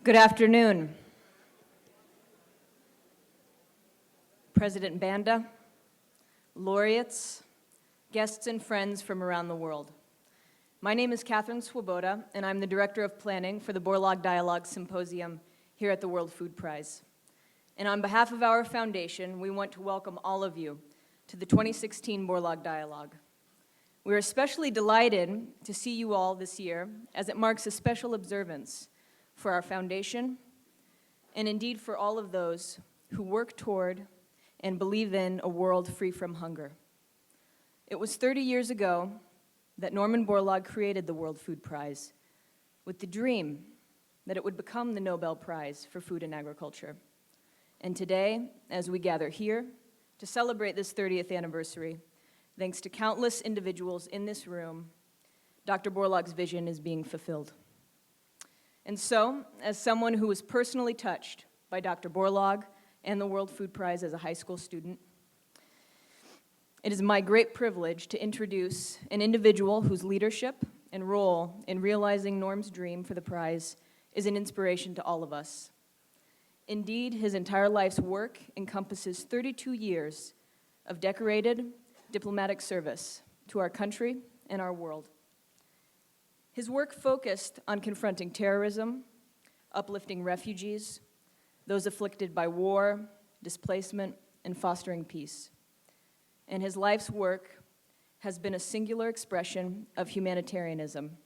Good afternoon. President Banda, laureates, guests and friends from around the world. My name is Catherine Swoboda, and I'm the Director of Planning for the Borlaug Dialogue Symposium here at the World Food Prize. And on behalf of our foundation, we want to welcome all of you to the 2016 Borlaug Dialogue. We're especially delighted to see you all this year as it marks a special observance for our foundation and indeed for all of those who work toward and believe in a world free from hunger. It was 30 years ago that Norman Borlaug created the World Food Prize with the dream that it would become the Nobel Prize for Food and Agriculture. And today, as we gather here to celebrate this 30th anniversary, thanks to countless individuals in this room, Dr. Borlaug's vision is being fulfilled. And so, as someone who was personally touched by Dr. Borlaug and the World Food Prize as a high school student, it is my great privilege to introduce an individual whose leadership and role in realizing Norm's dream for the prize is an inspiration to all of us. Indeed, his entire life's work encompasses 32 years of decorated diplomatic service to our country and our world. His work focused on confronting terrorism, uplifting refugees, those afflicted by war, displacement, and fostering peace. And his life's work has been a singular expression of humanitarianism,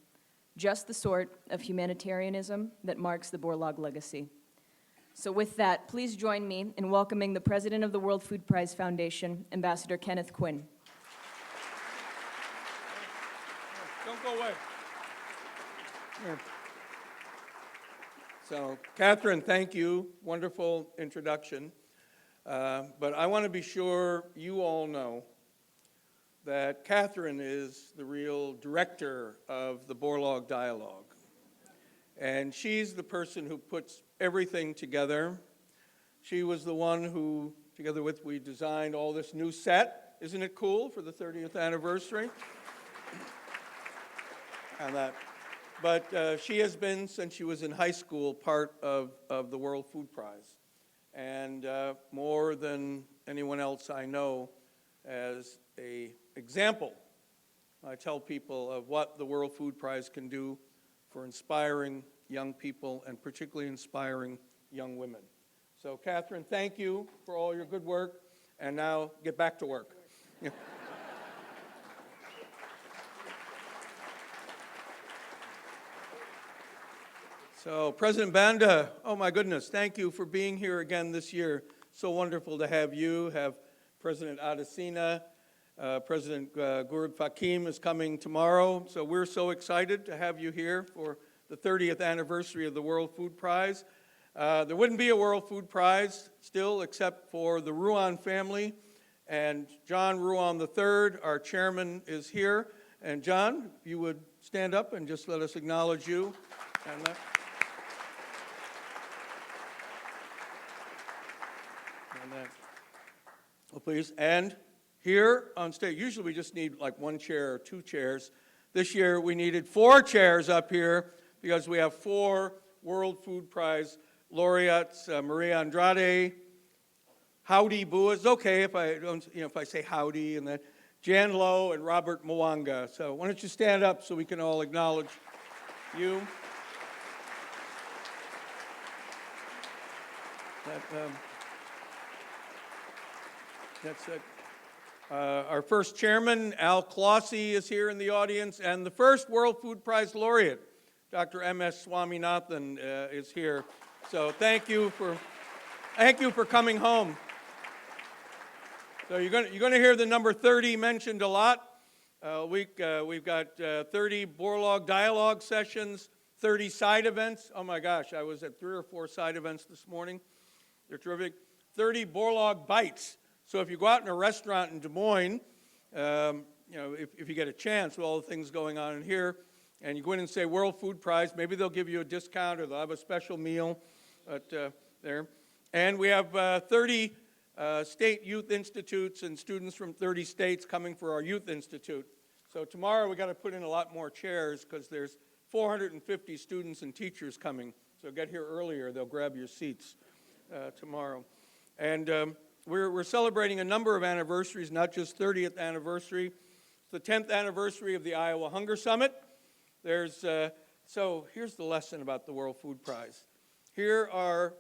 just the sort of humanitarianism that marks the Borlaug legacy. So with that, please join me in welcoming the President of the World Food Prize Foundation, Ambassador Kenneth Quinn. Don't go away. Here. So, Catherine, thank you. Wonderful introduction. But I want to be sure you all know that Catherine is the real director of the Borlaug Dialogue. And she's the person who puts everything together. She was the one who, together with, we designed all this new set. Isn't it cool for the 30th anniversary? And that. But she has been, since she was in high school, part of the World Food Prize. And more than anyone else I know, as an example, I tell people of what the World Food Prize can do for inspiring young people and particularly inspiring young women. So, Catherine, thank you for all your good work. And now get back to work. So, President Banda, oh my goodness, thank you for being here again this year. So wonderful to have you, have President Adesina, President Gurib Fakim is coming tomorrow. So we're so excited to have you here for the 30th anniversary of the World Food Prize. There wouldn't be a World Food Prize still except for the Ruan family. And John Ruan III, our chairman, is here. And John, if you would stand up and just let us acknowledge you. And oh, please. And here on stage, usually we just need like one chair or two chairs. This year we needed 4 chairs up here because we have 4 World Food Prize laureates, Maria Andrade, Howdy Bua. It's okay if I don't, if I say howdy, and then Jan Lowe and Robert Mwanga. So why don't you stand up so we can all acknowledge you. That's it. Our first chairman, Al Clossie, is here in the audience, and the first World Food Prize laureate, Dr. M.S. Swaminathan, is here. So thank you for coming home. So you're going to hear the number 30 mentioned a lot. We've got 30 Borlaug dialogue sessions, 30 side events. Oh my gosh, I was at 3 or 4 side events this morning. They're terrific. 30 Borlaug bites. So if you go out in a restaurant in Des Moines, if you get a chance with all the things going on in here, and you go in and say World Food Prize, maybe they'll give you a discount or they'll have a special meal there. And we have 30 state youth institutes and students from 30 states coming for our youth institute. So tomorrow we got to put in a lot more chairs because there's 450 students and teachers coming So get here earlier. They'll grab your seats tomorrow. And we're celebrating a number of anniversaries, not just 30th anniversary. It's the 10th anniversary of the Iowa Hunger Summit. So here's the lesson about the World Food Prize. Here are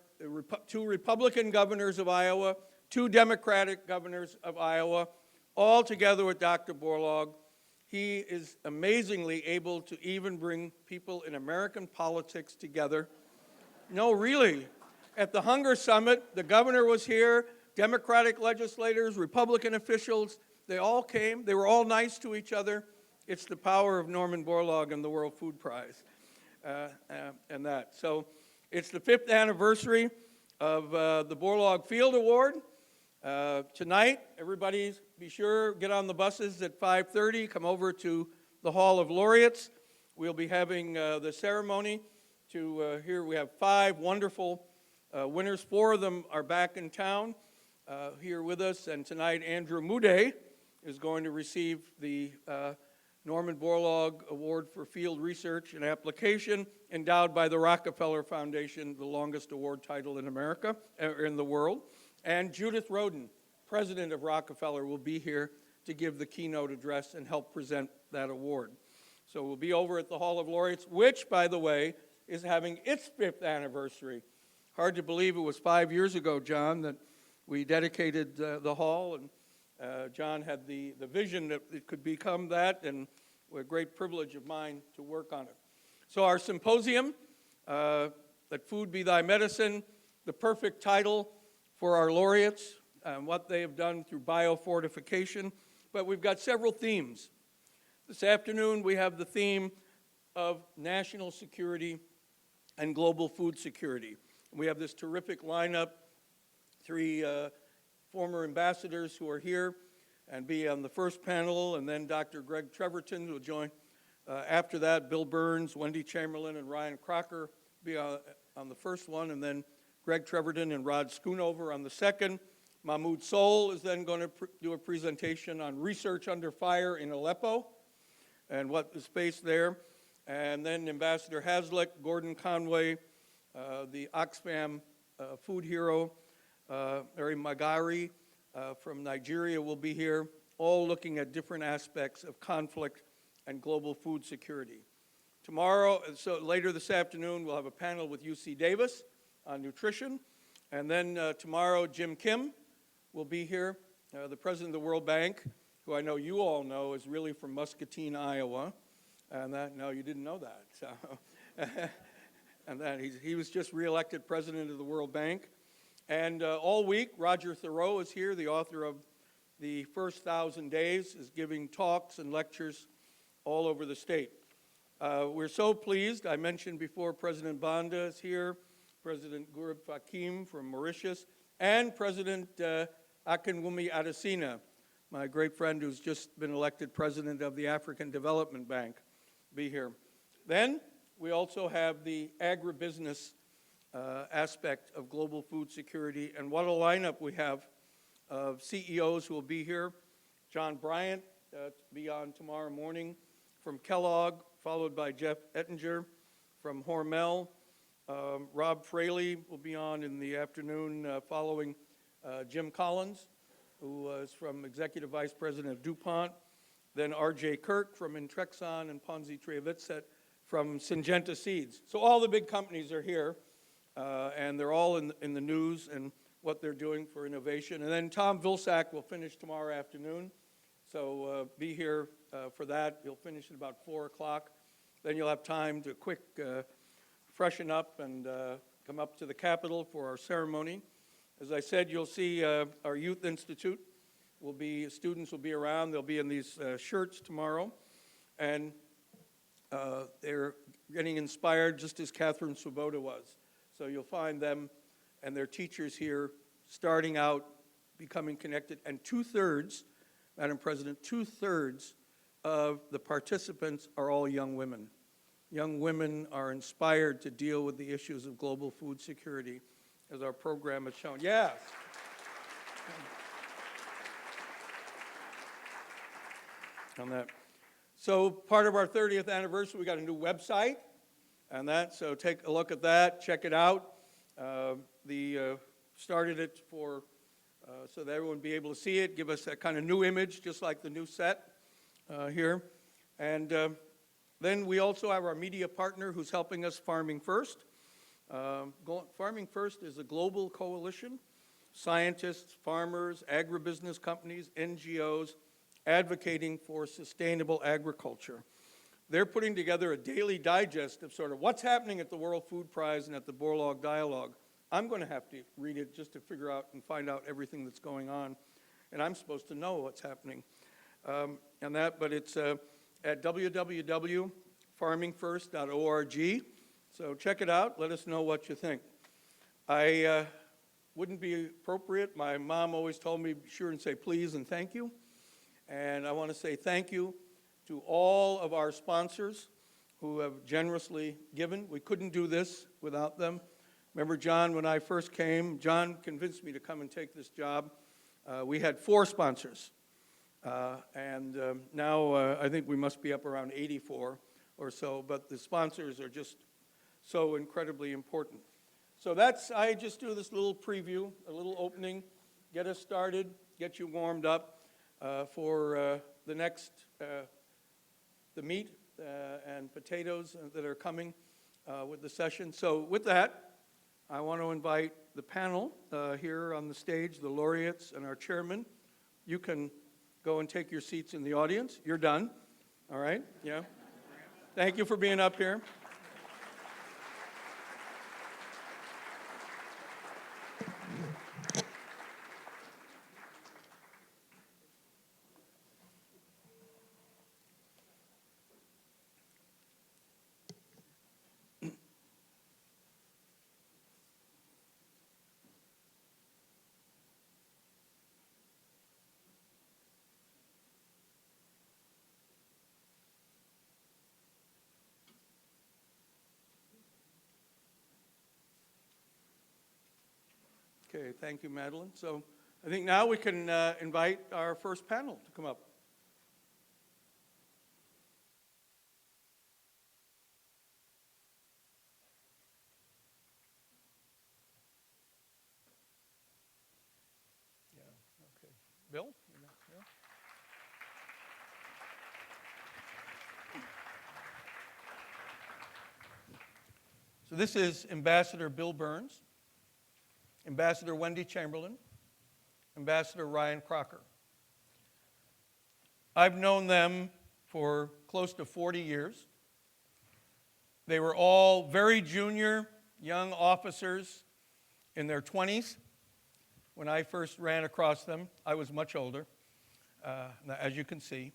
two Republican governors of Iowa, two Democratic governors of Iowa, all together with Dr. Borlaug. He is amazingly able to even bring people in American politics together. No, really. At the Hunger Summit, the governor was here, Democratic legislators, Republican officials, they all came. They were all nice to each other. It's the power of Norman Borlaug and the World Food Prize and that. So it's the 5th anniversary of the Borlaug Field Award. Tonight, everybody be sure, get on the buses at 5:30, come over to the Hall of Laureates. We'll be having the ceremony here. We have 5 wonderful winners. 4 of them are back in town here with us. And tonight, Andrew Mude is going to receive the Norman Borlaug Award for Field Research and Application, endowed by the Rockefeller Foundation, the longest award title in America, in the world. And Judith Rodin, president of Rockefeller, will be here to give the keynote address and help present that award. So we'll be over at the Hall of Laureates, which, by the way, is having its 5th anniversary. Hard to believe it was 5 years ago, John, that we dedicated the hall, and John had the vision that it could become that, and a great privilege of mine to work on it. So our symposium, Let Food Be Thy Medicine, the perfect title for our laureates, what they have done through biofortification, but we've got several themes. This afternoon we have the theme of national security and global food security. We have this terrific lineup, 3 former ambassadors who are here and be on the first panel, and then Dr. Greg Treverton will join. After that, Bill Burns, Wendy Chamberlin, and Ryan Crocker be on the first one, and then Greg Treverton and Rod Schoonover on the second. Mahmoud Sol is then going to do a presentation on research under fire in Aleppo and what is faced there. And then Ambassador Hazlitt, Gordon Conway, the Oxfam food hero, Mary Magari from Nigeria will be here, all looking at different aspects of conflict and global food security. Tomorrow, so later this afternoon, we'll have a panel with UC Davis on nutrition. And then tomorrow, Jim Kim will be here, the president of the World Bank, who I know you all know is really from Muscatine, Iowa. And that, no, you didn't know that. So, and that he was just reelected president of the World Bank. And all week, Roger Thoreau is here, the author of The First 1,000 Days, is giving talks and lectures all over the state. We're so pleased. I mentioned before President Banda is here, President Gurib Fakim from Mauritius, and President Akinwumi Adesina, my great friend who's just been elected president of the African Development Bank, be here. Then we also have the agribusiness aspect of global food security, and what a lineup we have of CEOs who will be here. John Bryant be on tomorrow morning from Kellogg, followed by Jeff Ettinger from Hormel. Rob Fraley will be on in the afternoon following Jim Collins, who is from Executive Vice President of DuPont. Then R.J. Kirk from Intrexon and Ponzi Trevitzet from Syngenta Seeds. So all the big companies are here, and they're all in the news and what they're doing for innovation. And then Tom Vilsack will finish tomorrow afternoon, so be here for that. He'll finish at about 4 o'clock. Then you'll have time to quick freshen up and come up to the Capitol for our ceremony. As I said, you'll see our Youth Institute students will be around. They'll be in these shirts tomorrow. And they're getting inspired just as Catherine Swoboda was. So you'll find them and their teachers here starting out, becoming connected. And 2/3, Madam President, 2/3 of the participants are all young women. Young women are inspired to deal with the issues of global food security, as our program has shown. Yes. On that. So part of our 30th anniversary, we got a new website. and that. So take a look at that, check it out. Started it for so that everyone would be able to see it, give us that kind of new image, just like the new set here. And then we also have our media partner who's helping us, Farming First. Farming First is a global coalition. Scientists, farmers, agribusiness companies, NGOs advocating for sustainable agriculture. They're putting together a daily digest of sort of what's happening at the World Food Prize and at the Borlaug Dialogue. I'm going to have to read it just to figure out and find out everything that's going on. And I'm supposed to know what's happening. But it's at www.farmingfirst.org. So check it out. Let us know what you think. I wouldn't be appropriate. My mom always told me, be sure and say please and thank you. And I want to say thank you to all of our sponsors who have generously given. We couldn't do this without them. Remember, John, when I first came, John convinced me to come and take this job. We had 4 sponsors. Now I think we must be up around 84 or so, but the sponsors are just so incredibly important. So I just do this little preview, a little opening, get us started, get you warmed up for the next, the meat and potatoes that are coming with the session. So with that, I want to invite the panel here on the stage, the laureates and our chairman. You can go and take your seats in the audience. You're done. All right? Yeah. Thank you for being up here. Okay, thank you, Madeline. So I think now we can invite our first panel to come up. Yeah, okay. Bill? Yeah. So this is Ambassador Bill Burns, Ambassador Wendy Chamberlin, Ambassador Ryan Crocker. I've known them for close to 40 years. They were all very junior, young officers in their 20s when I first ran across them. I was much older, as you can see.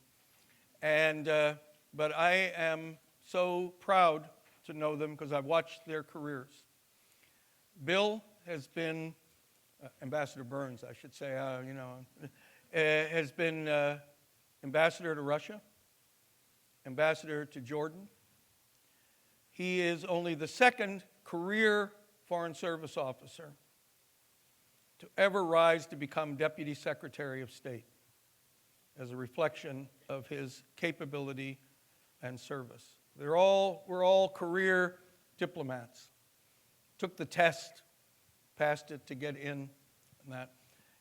But I am so proud to know them because I've watched their careers. Bill has been, Ambassador Burns, I should say, has been ambassador to Russia, ambassador to Jordan. He is only the second career Foreign Service officer to ever rise to become Deputy Secretary of State as a reflection of his capability and service. We're all career diplomats. Took the test, passed it to get in and that.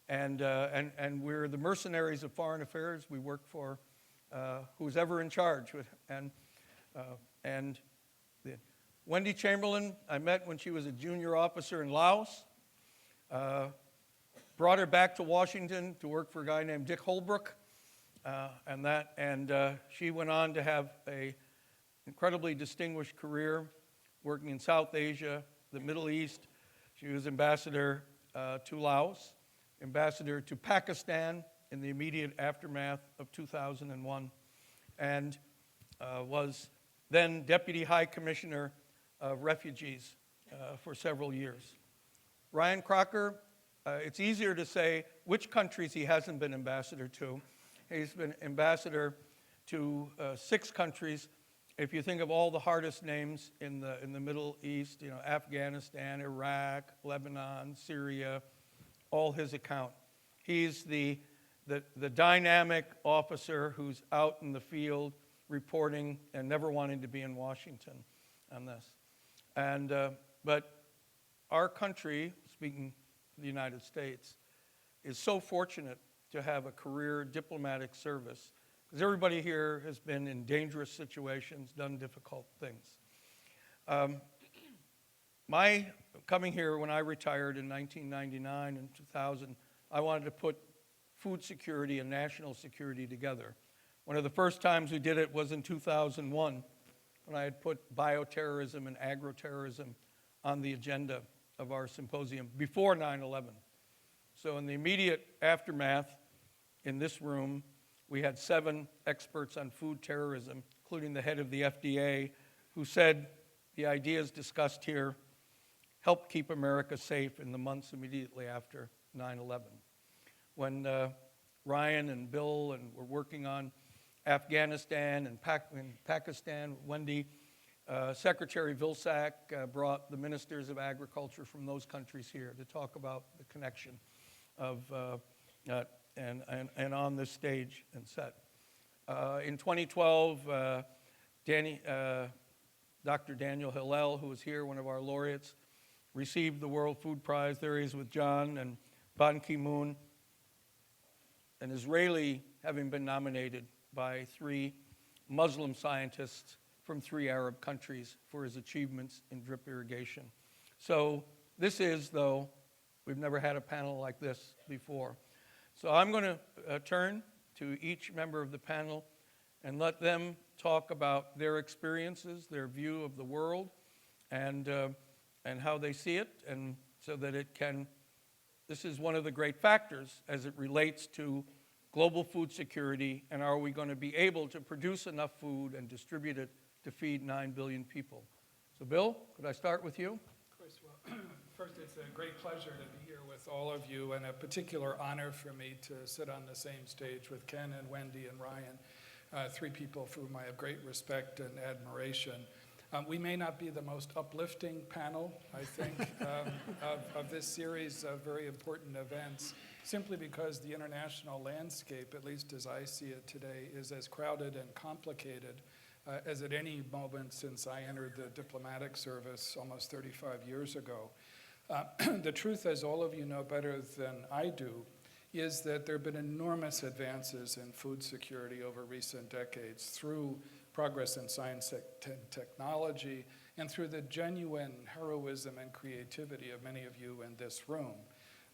And we're the mercenaries of foreign affairs. We work for who's ever in charge. Wendy Chamberlin, I met when she was a junior officer in Laos. Brought her back to Washington to work for a guy named Dick Holbrook. She went on to have an incredibly distinguished career working in South Asia, the Middle East. She was ambassador to Laos, ambassador to Pakistan in the immediate aftermath of 2001, and was then Deputy High Commissioner of Refugees for several years. Ryan Crocker, it's easier to say which countries he hasn't been ambassador to. He's been ambassador to 6 countries. If you think of all the hardest names in the Middle East, Afghanistan, Iraq, Lebanon, Syria, all his account. He's the dynamic officer who's out in the field reporting and never wanting to be in Washington on this. But our country, speaking of the United States, is so fortunate to have a career diplomatic service, because everybody here has been in dangerous situations, done difficult things. My coming here when I retired in 1999 and 2000, I wanted to put food security and national security together. One of the first times we did it was in 2001, when I had put bioterrorism and agroterrorism on the agenda of our symposium before 9/11. So in the immediate aftermath, in this room, we had 7 experts on food terrorism, including the head of the FDA, who said the ideas discussed here helped keep America safe in the months immediately after 9/11. When Ryan and Bill were working on Afghanistan and Pakistan, Wendy, Secretary Vilsack brought the ministers of agriculture from those countries here to talk about the connection of and on this stage and set. In 2012, Dr. Daniel Hillel, who was here, one of our laureates, received the World Food Prize. There he is with John and Ban Ki-moon, an Israeli having been nominated by 3 Muslim scientists from 3 Arab countries for his achievements in drip irrigation. So this is, though, we've never had a panel like this before. So I'm going to turn to each member of the panel and let them talk about their experiences, their view of the world, and how they see it, and so that it can, this is one of the great factors as it relates to global food security, and are we going to be able to produce enough food and distribute it to feed 9 billion people? So Bill, could I start with you? Of course. Well, first, it's a great pleasure to be here with all of you, and a particular honor for me to sit on the same stage with Ken and Wendy and Ryan, 3 people for whom I have great respect and admiration. We may not be the most uplifting panel, I think, of this series of very important events, simply because the international landscape, at least as I see it today, is as crowded and complicated as at any moment since I entered the diplomatic service almost 35 years ago. The truth, as all of you know better than I do, is that there have been enormous advances in food security over recent decades through progress in science and technology, and through the genuine heroism and creativity of many of you in this room.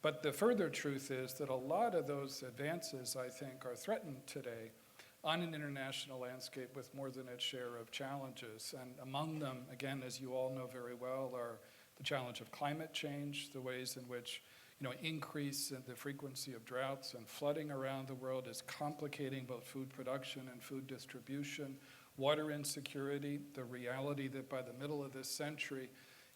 But the further truth is that a lot of those advances, I think, are threatened today on an international landscape with more than its share of challenges. And among them, again, as you all know very well, are the challenge of climate change, the ways in which increase in the frequency of droughts and flooding around the world is complicating both food production and food distribution, water insecurity, the reality that by the middle of this century,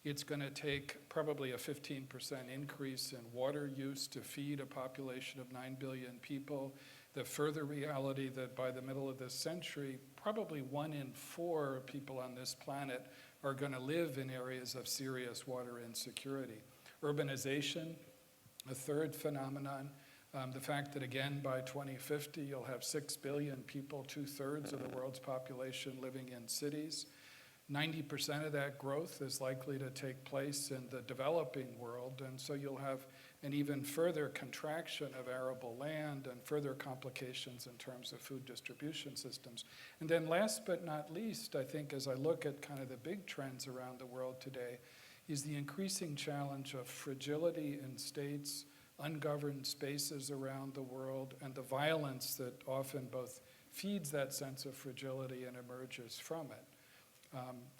it's going to take probably a 15% increase in water use to feed a population of 9 billion people, the further reality that by the middle of this century, probably 1 in 4 people on this planet are going to live in areas of serious water insecurity. Urbanization, a third phenomenon. The fact that, again, by 2050, you'll have 6 billion people, 2/3 of the world's population living in cities. 90% of that growth is likely to take place in the developing world, and so you'll have an even further contraction of arable land and further complications in terms of food distribution systems. And then last but not least, I think as I look at kind of the big trends around the world today, is the increasing challenge of fragility in states, ungoverned spaces around the world, and the violence that often both feeds that sense of fragility and emerges from it.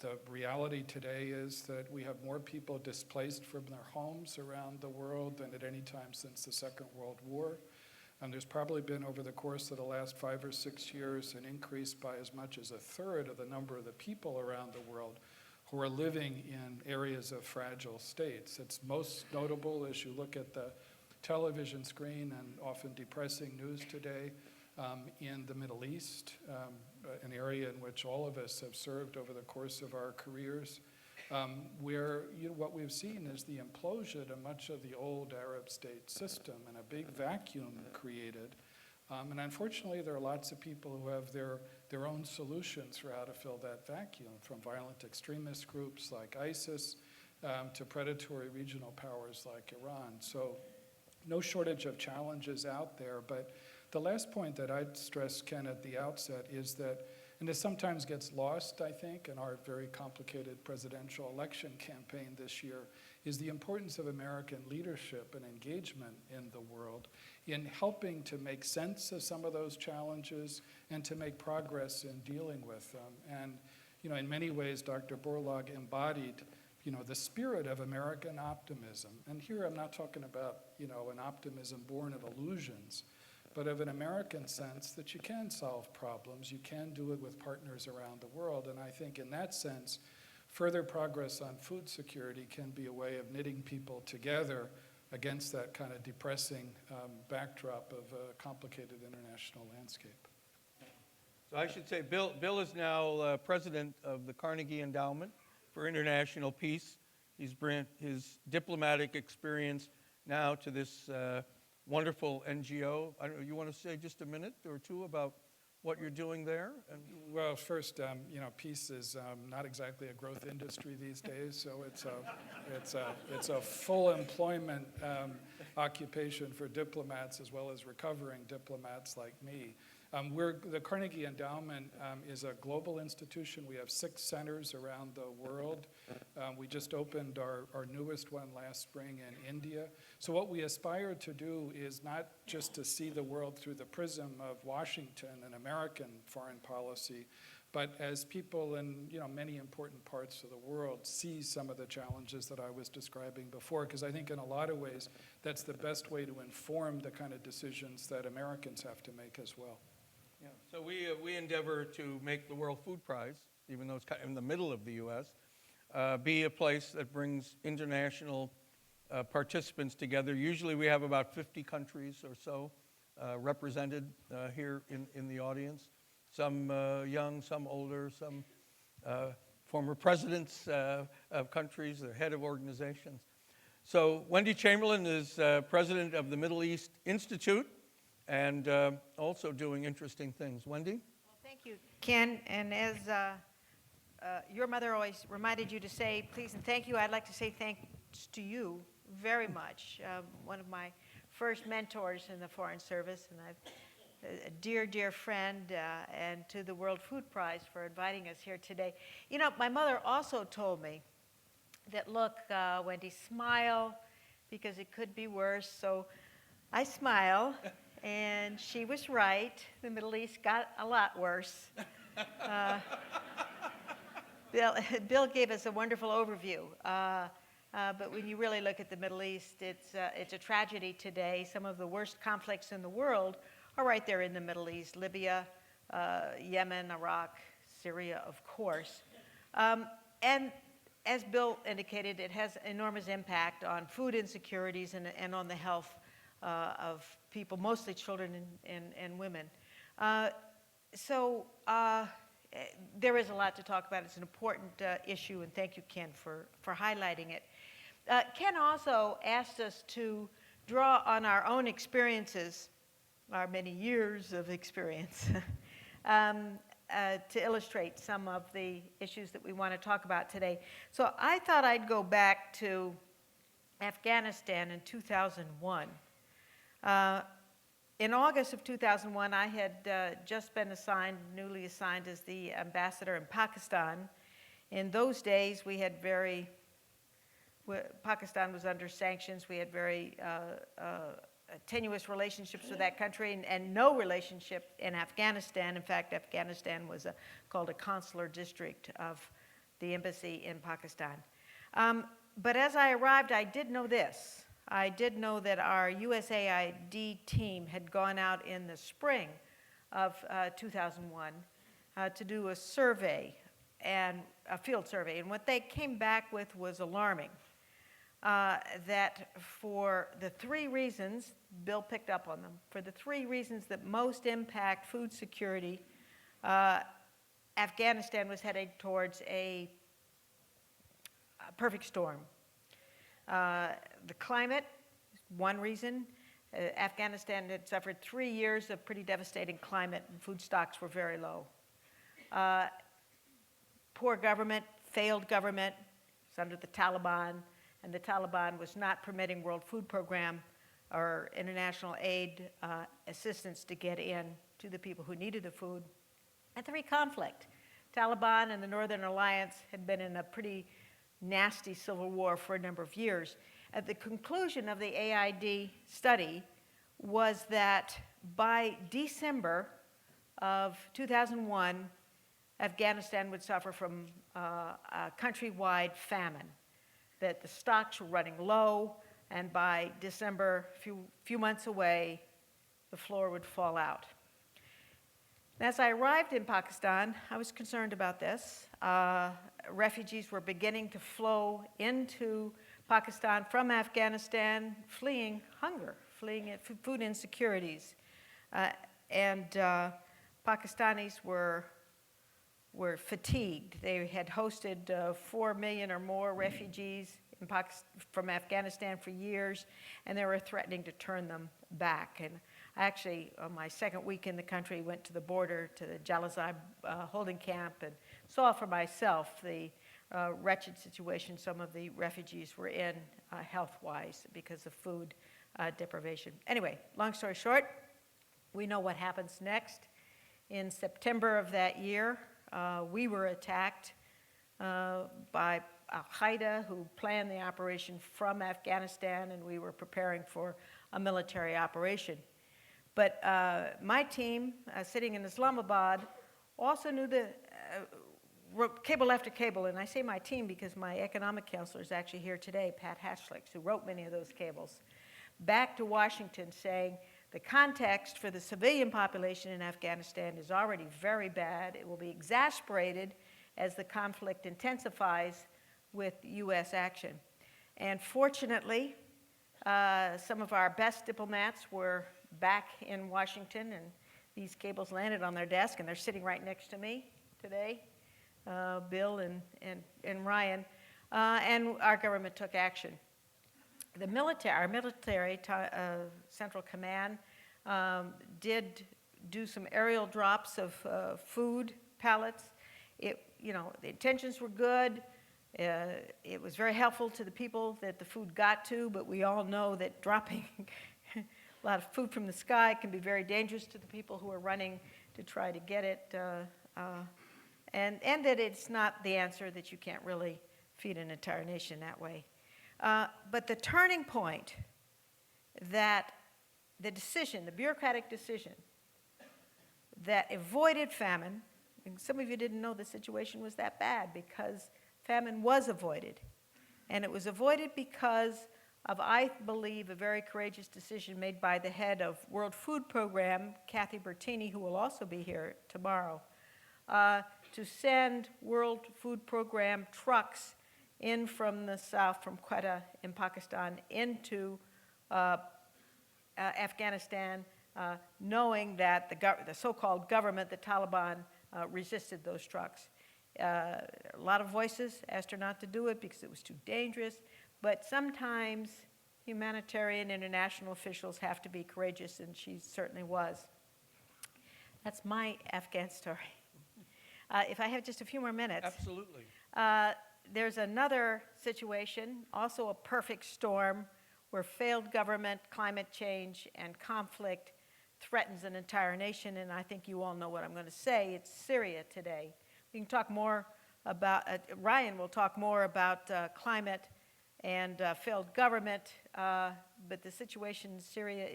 The reality today is that we have more people displaced from their homes around the world than at any time since the Second World War. And there's probably been, over the course of the last 5 or 6 years, an increase by as much as 1/3 of the number of the people around the world who are living in areas of fragile states. It's most notable as you look at the television screen and often depressing news today in the Middle East, an area in which all of us have served over the course of our careers, where what we've seen is the implosion of much of the old Arab state system and a big vacuum created And unfortunately, there are lots of people who have their own solutions for how to fill that vacuum, from violent extremist groups like ISIS to predatory regional powers like Iran. So no shortage of challenges out there. But the last point that I'd stress, Ken, at the outset is that, and this sometimes gets lost, I think, in our very complicated presidential election campaign this year, is the importance of American leadership and engagement in the world in helping to make sense of some of those challenges and to make progress in dealing with them. And, in many ways, Dr. Borlaug embodied, the spirit of American optimism. And here I'm not talking about, an optimism born of illusions, but of an American sense that you can solve problems, you can do it with partners around the world. And I think in that sense, further progress on food security can be a way of knitting people together against that kind of depressing backdrop of a complicated international landscape. So I should say Bill is now president of the Carnegie Endowment for International Peace. He's brought his diplomatic experience now to this wonderful NGO. I don't know, you want to say just a minute or two about what you're doing there? Well, first, peace is not exactly a growth industry these days, so it's a full employment occupation for diplomats as well as recovering diplomats like me. The Carnegie Endowment is a global institution. We have 6 centers around the world. We just opened our newest one last spring in India. So what we aspire to do is not just to see the world through the prism of Washington and American foreign policy, but as people in many important parts of the world see some of the challenges that I was describing before, because I think in a lot of ways that's the best way to inform the kind of decisions that Americans have to make as well. Yeah. So we endeavor to make the World Food Prize, even though it's kind of in the middle of the U.S., be a place that brings international participants together. Usually we have about 50 countries or so represented here in the audience. Some young, some older, some former presidents of countries, the head of organizations. So Wendy Chamberlin is president of the Middle East Institute and also doing interesting things. Wendy? Well, thank you, Ken. And as your mother always reminded you to say please and thank you, I'd like to say thanks to you very much. One of my first mentors in the Foreign Service, and a dear, dear friend, and to the World Food Prize for inviting us here today. My mother also told me that, look, Wendy, smile, because it could be worse. So I smile, and she was right. The Middle East got a lot worse. Bill gave us a wonderful overview. But when you really look at the Middle East, it's a tragedy today. Some of the worst conflicts in the world are right there in the Middle East: Libya, Yemen, Iraq, Syria, of course. And as Bill indicated, it has enormous impact on food insecurities and on the health of people, mostly children and women. So there is a lot to talk about. It's an important issue, and thank you, Ken, for highlighting it. Ken also asked us to draw on our own experiences, our many years of experience, to illustrate some of the issues that we want to talk about today. So I thought I'd go back to Afghanistan in 2001. In August of 2001, I had just been newly assigned as the ambassador in Pakistan. In those days, we had Pakistan was under sanctions. We had very tenuous relationships with that country and no relationship in Afghanistan. In fact, Afghanistan was called a consular district of the embassy in Pakistan. But as I arrived, I did know this. I did know that our USAID team had gone out in the spring of 2001 to do a survey, and a field survey. And what they came back with was alarming. That for the 3 reasons, Bill picked up on them, for the 3 reasons that most impact food security, Afghanistan was heading towards a perfect storm. The climate, one reason. Afghanistan had suffered 3 years of pretty devastating climate, and food stocks were very low. Poor government, failed government, it's under the Taliban, and the Taliban was not permitting World Food Program or international aid assistance to get in to the people who needed the food. And 3, conflict. Taliban and the Northern Alliance had been in a pretty nasty civil war for a number of years. At the conclusion of the AID study was that by December of 2001, Afghanistan would suffer from a countrywide famine, that the stocks were running low, and by December, few months away, the floor would fall out. And as I arrived in Pakistan, I was concerned about this. Refugees were beginning to flow into Pakistan from Afghanistan, fleeing hunger, fleeing food insecurities. And Pakistanis were fatigued. They had hosted 4 million or more refugees from Afghanistan for years, and they were threatening to turn them back. And I actually, on my second week in the country, went to the border, to the Jalazai holding camp, and saw for myself the wretched situation some of the refugees were in health-wise because of food deprivation. Anyway, long story short, we know what happens next. In September of that year, we were attacked by Al-Qaeda, who planned the operation from Afghanistan, and we were preparing for a military operation. But my team, sitting in Islamabad, also knew the cable after cable, and I say my team because my economic counselor is actually here today, Pat Hatchlicks, who wrote many of those cables, back to Washington saying, the context for the civilian population in Afghanistan is already very bad. It will be exasperated as the conflict intensifies with U.S. action. And fortunately, some of our best diplomats were back in Washington, and these cables landed on their desk, and they're sitting right next to me today, Bill and Ryan, and our government took action. Our military Central Command did do some aerial drops of food pallets. The intentions were good. It was very helpful to the people that the food got to, but we all know that dropping a lot of food from the sky can be very dangerous to the people who are running to try to get it, and that it's not the answer, that you can't really feed an entire nation that way. But the turning point, that the bureaucratic decision that avoided famine, and some of you didn't know the situation was that bad because famine was avoided. And it was avoided because of, I believe, a very courageous decision made by the head of World Food Program, Kathy Bertini, who will also be here tomorrow, to send World Food Program trucks in from the south, from Quetta in Pakistan, into Afghanistan, knowing that the so-called government, the Taliban, resisted those trucks. A lot of voices asked her not to do it because it was too dangerous, but sometimes humanitarian international officials have to be courageous, and she certainly was. That's my Afghan story. If I have just a few more minutes. Absolutely. There's another situation, also a perfect storm, where failed government, climate change, and conflict threatens an entire nation, and I think you all know what I'm going to say. It's Syria today. We can talk more about, Ryan will talk more about climate and failed government, but the situation in Syria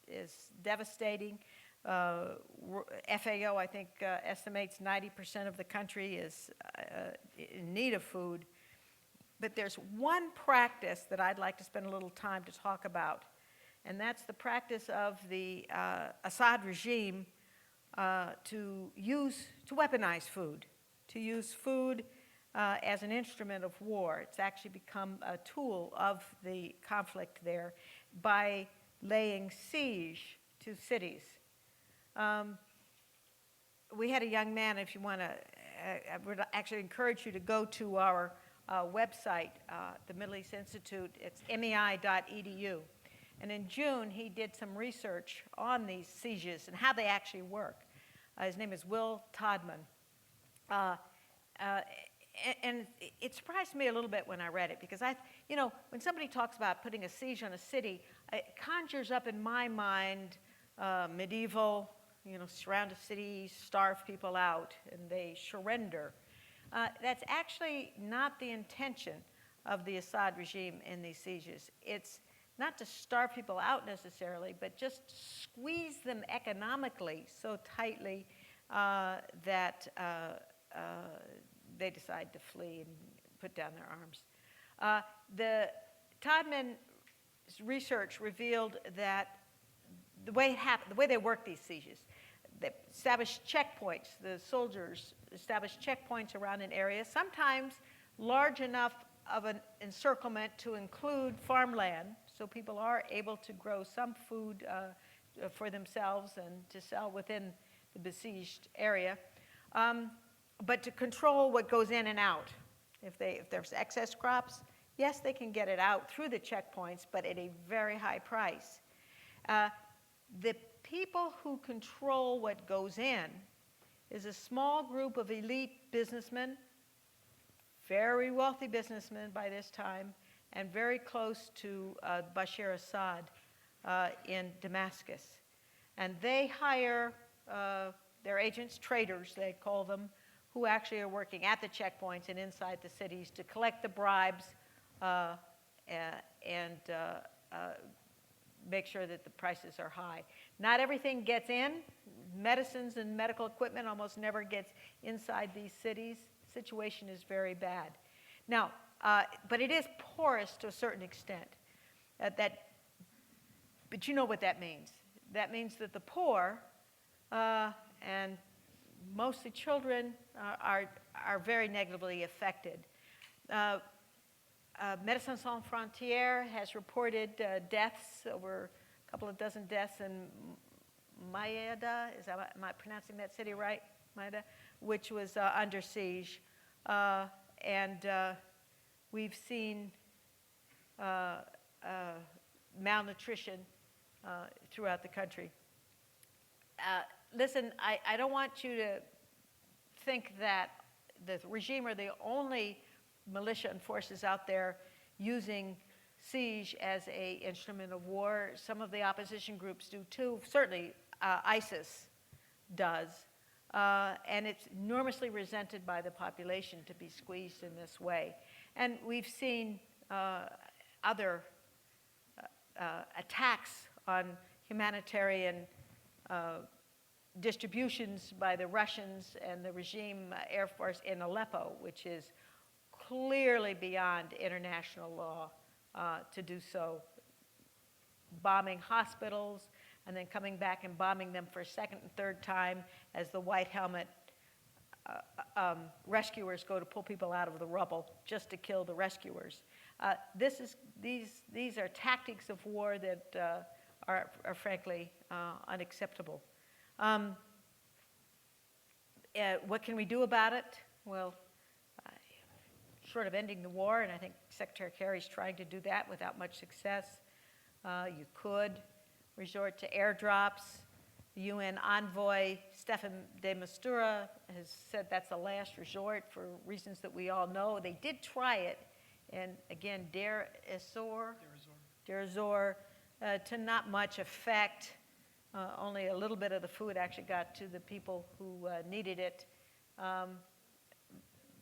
is devastating. FAO, I think, estimates 90% of the country is in need of food. But there's one practice that I'd like to spend a little time to talk about, and that's the practice of the Assad regime to weaponize food, to use food as an instrument of war. It's actually become a tool of the conflict there by laying siege to cities. We had a young man, if you want to, I would actually encourage you to go to our website, the Middle East Institute. It's mei.edu. And in June, he did some research on these sieges and how they actually work. His name is Will Todman. And it surprised me a little bit when I read it, because when somebody talks about putting a siege on a city, it conjures up in my mind medieval, surround a city, starve people out, and they surrender. That's actually not the intention of the Assad regime in these sieges. It's not to starve people out necessarily, but just squeeze them economically so tightly that they decide to flee and put down their arms. The Todman's research revealed that the way they work these sieges, they establish checkpoints. The soldiers establish checkpoints around an area, sometimes large enough of an encirclement to include farmland, so people are able to grow some food for themselves and to sell within the besieged area, but to control what goes in and out. If there's excess crops, yes, they can get it out through the checkpoints, but at a very high price. The people who control what goes in is a small group of elite businessmen, very wealthy businessmen by this time, and very close to Bashar Assad in Damascus. And they hire their agents, traders they call them, who actually are working at the checkpoints and inside the cities to collect the bribes and make sure that the prices are high. Not everything gets in. Medicines and medical equipment almost never gets inside these cities. The situation is very bad. Now, but it is porous to a certain extent. But you know what that means. That means that the poor and mostly children are very negatively affected. Médecins Sans Frontières has reported deaths, over a couple of dozen deaths in Maeda, am I pronouncing that city right? Maeda, which was under siege. And we've seen malnutrition throughout the country. Listen, I don't want you to think that the regime are the only militia and forces out there using siege as an instrument of war. Some of the opposition groups do too. Certainly ISIS does. And it's enormously resented by the population to be squeezed in this way. And we've seen other attacks on humanitarian distributions by the Russians and the regime Air Force in Aleppo, which is clearly beyond international law to do so. Bombing hospitals and then coming back and bombing them for a second and third time as the white helmet rescuers go to pull people out of the rubble just to kill the rescuers. These are tactics of war that are frankly unacceptable. What can we do about it? Well, short of ending the war, and I think Secretary Kerry's trying to do that without much success, you could resort to airdrops. The UN envoy, Stefan de Mistura, has said that's a last resort for reasons that we all know. They did try it, and again, Deir ez-Zor, to not much effect. Only a little bit of the food actually got to the people who needed it,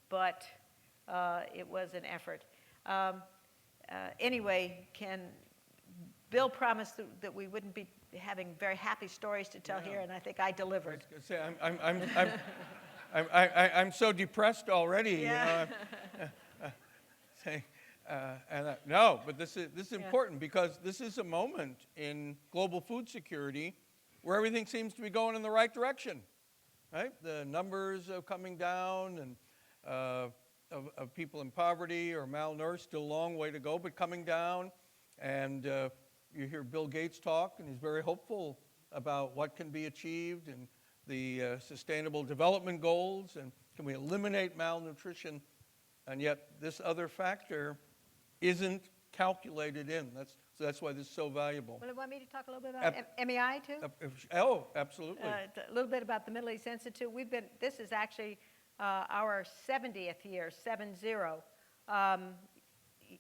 but it was an effort. Anyway, Bill promised that we wouldn't be having very happy stories to tell here, and I think I delivered. I'm so depressed already. Yeah. No, but this is important, because this is a moment in global food security where everything seems to be going in the right direction, right? The numbers are coming down, and of people in poverty or malnourished, still a long way to go, but coming down. And you hear Bill Gates talk, and he's very hopeful about what can be achieved and the Sustainable Development Goals, and can we eliminate malnutrition? And yet this other factor isn't calculated in. That's So that's why this is so valuable. Well, you want me to talk a little bit about MEI too? Oh, absolutely. A little bit about the Middle East Institute. This is actually our 70th year, 7-0,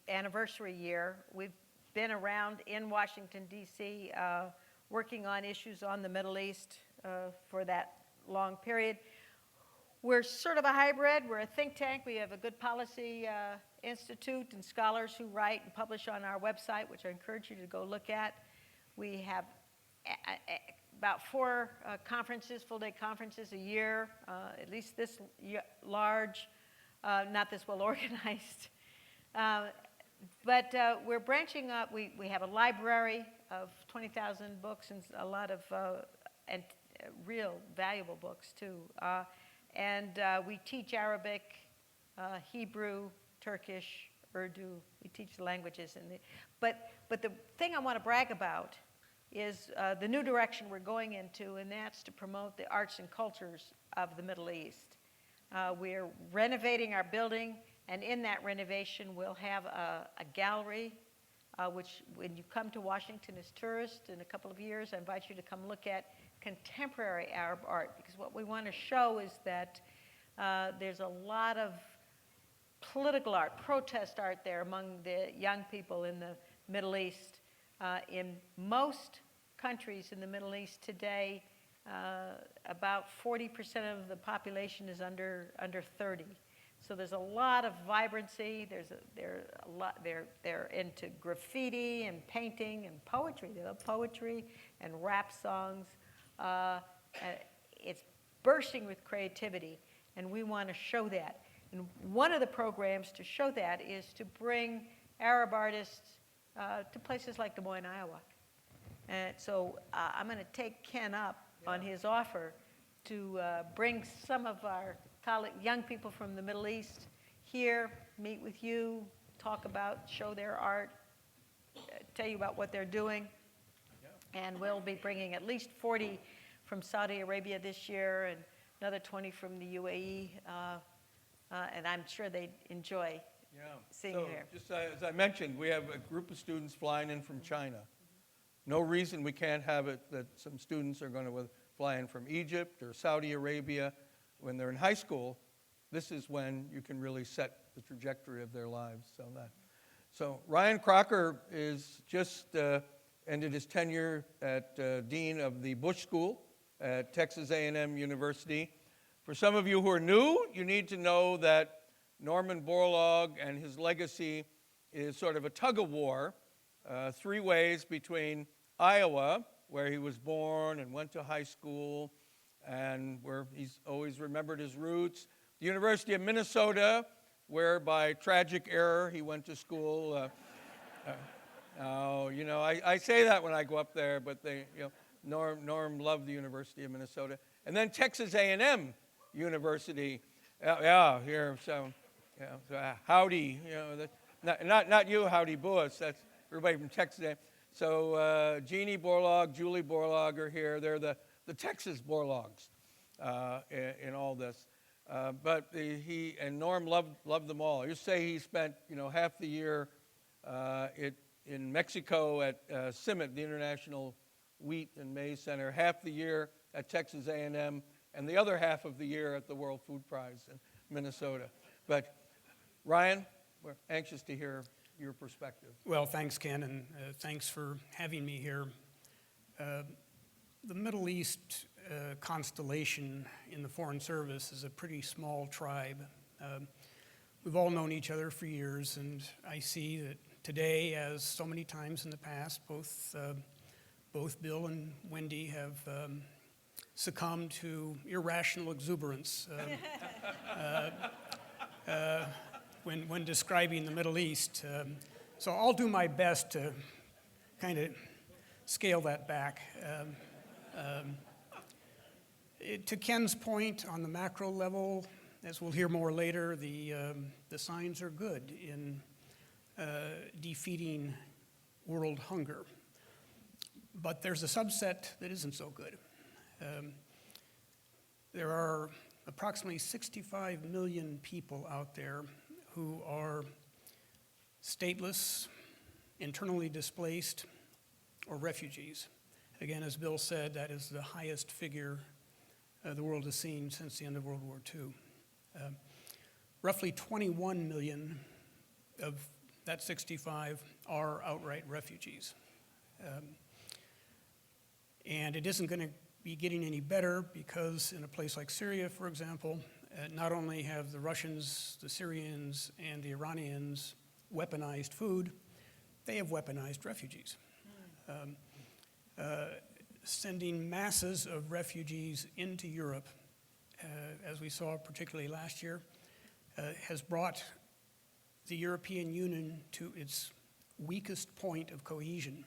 anniversary year. We've been around in Washington, D.C., working on issues on the Middle East for that long period. We're sort of a hybrid. We're a think tank. We have a good policy institute and scholars who write and publish on our website, which I encourage you to go look at. We have about 4 conferences, full-day conferences a year, at least this large, not this well organized. But we're branching up. We have a library of 20,000 books and a lot of real valuable books too. And we teach Arabic, Hebrew, Turkish, Urdu. We teach the languages. But the thing I want to brag about is the new direction we're going into, and that's to promote the arts and cultures of the Middle East. We're renovating our building, and in that renovation, we'll have a gallery, which when you come to Washington as tourists in a couple of years, I invite you to come look at contemporary Arab art, because what we want to show is that there's a lot of political art, protest art there among the young people in the Middle East. In most countries in the Middle East today, about 40% of the population is under 30. So there's a lot of vibrancy. They're into graffiti and painting and poetry. They love poetry and rap songs. It's bursting with creativity, and we want to show that. And one of the programs to show that is to bring Arab artists to places like Des Moines, Iowa. And so I'm going to take Ken up on his offer to bring some of our young people from the Middle East here, meet with you, talk about, show their art, tell you about what they're doing. And we'll be bringing at least 40 from Saudi Arabia this year and another 20 from the UAE. And I'm sure they'd enjoy seeing you here. Just as I mentioned, we have a group of students flying in from China. No reason we can't have it that some students are going to fly in from Egypt or Saudi Arabia. When they're in high school, this is when you can really set the trajectory of their lives. So Ryan Crocker is just ended his tenure at Dean of the Bush School at Texas A&M University. For some of you who are new, you need to know that Norman Borlaug and his legacy is sort of a tug-of-war, 3 ways between Iowa, where he was born and went to high school, and where he's always remembered his roots, the University of Minnesota, where by tragic error he went to school. I say that when I go up there, but Norm loved the University of Minnesota. And then Texas A&M University, so howdy, not you, Howdy Bush, that's everybody from Texas A&M. So Jeannie Borlaug, Julie Borlaug are here. They're the Texas Borlaugs in all this. But he and Norm loved them all. You say he spent half the year in Mexico at CIMMYT, the International Wheat and Maize Center, half the year at Texas A&M, and the other half of the year at the World Food Prize in Minnesota. But Ryan, we're anxious to hear your perspective. Well, thanks, Ken, and thanks for having me here. The Middle East constellation in the Foreign Service is a pretty small tribe. We've all known each other for years, and I see that today, as so many times in the past, both Bill and Wendy have succumbed to irrational exuberance when describing the Middle East. So I'll do my best to kind of scale that back. To Ken's point, on the macro level, as we'll hear more later, the signs are good in defeating world hunger. But there's a subset that isn't so good. There are approximately 65 million people out there who are stateless, internally displaced or refugees. Again, as Bill said, that is the highest figure the world has seen since the end of World War II. Roughly 21 million of that 65 are outright refugees. And it isn't going to be getting any better because in a place like Syria, for example, not only have the Russians, the Syrians, and the Iranians weaponized food, they have weaponized refugees. Sending masses of refugees into Europe, as we saw particularly last year, has brought the European Union to its weakest point of cohesion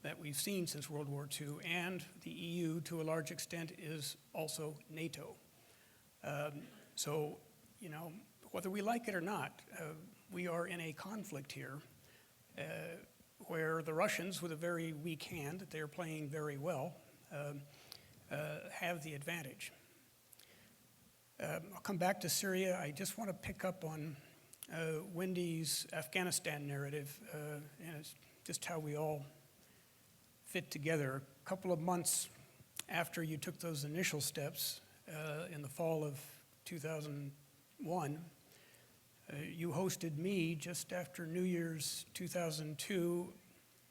that we've seen since World War II, and the EU, to a large extent, is also NATO. So, you know, whether we like it or not, we are in a conflict here where the Russians, with a very weak hand that they're playing very well, have the advantage. I'll come back to Syria. I just want to pick up on Wendy's Afghanistan narrative, and it's just how we all fit together. A couple of months after you took those initial steps in the fall of 2001, you hosted me just after New Year's 2002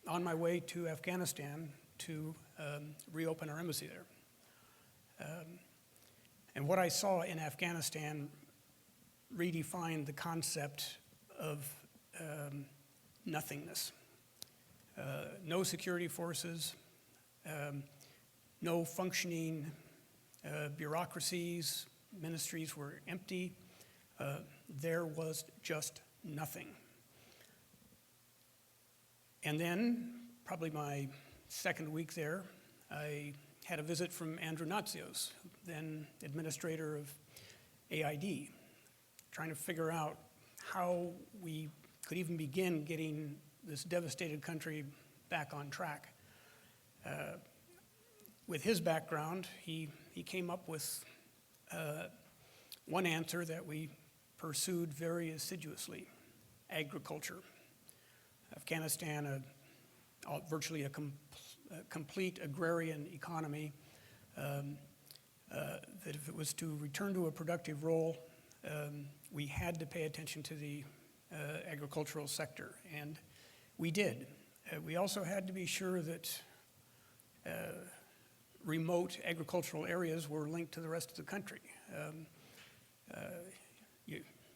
on my way to Afghanistan to reopen our embassy there. And what I saw in Afghanistan redefined the concept of nothingness. No security forces, no functioning bureaucracies, ministries were empty. There was just nothing. And then, probably my second week there, I had a visit from Andrew Natsios, then administrator of AID, trying to figure out how we could even begin getting this devastated country back on track. With his background, he came up with one answer that we pursued very assiduously: agriculture. Afghanistan, virtually a complete agrarian economy, that if it was to return to a productive role, we had to pay attention to the agricultural sector, and we did. We also had to be sure that remote agricultural areas were linked to the rest of the country.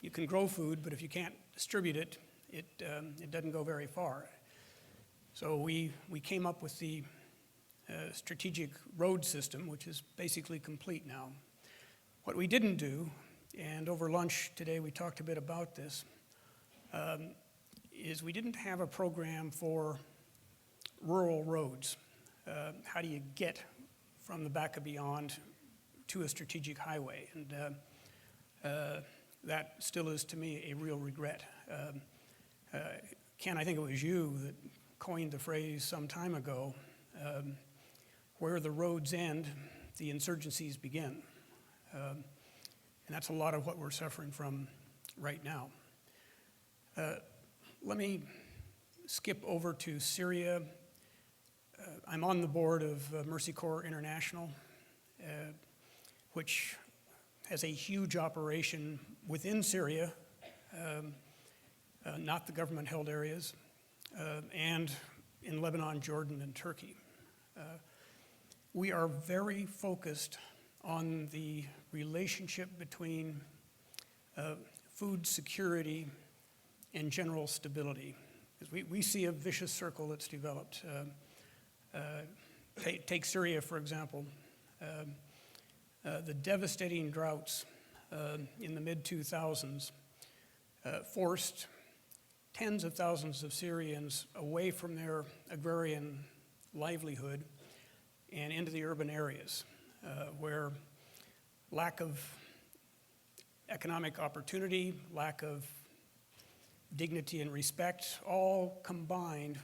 You can grow food, but if you can't distribute it, it doesn't go very far. So we came up with the strategic road system, which is basically complete now. What we didn't do, and over lunch today we talked a bit about this, is we didn't have a program for rural roads. How do you get from the back of beyond to a strategic highway? And that still is, to me, a real regret. Ken, I think it was you that coined the phrase some time ago, where the roads end, the insurgencies begin. And that's a lot of what we're suffering from right now. Let me skip over to Syria. I'm on the board of Mercy Corps International, which has a huge operation within Syria, not the government-held areas, and in Lebanon, Jordan, and Turkey. We are very focused on the relationship between food security and general stability. Because we see a vicious circle that's developed. Take Syria, for example. The devastating droughts in the mid-2000s forced tens of thousands of Syrians away from their agrarian livelihood and into the urban areas, where lack of economic opportunity, lack of dignity and respect, all combined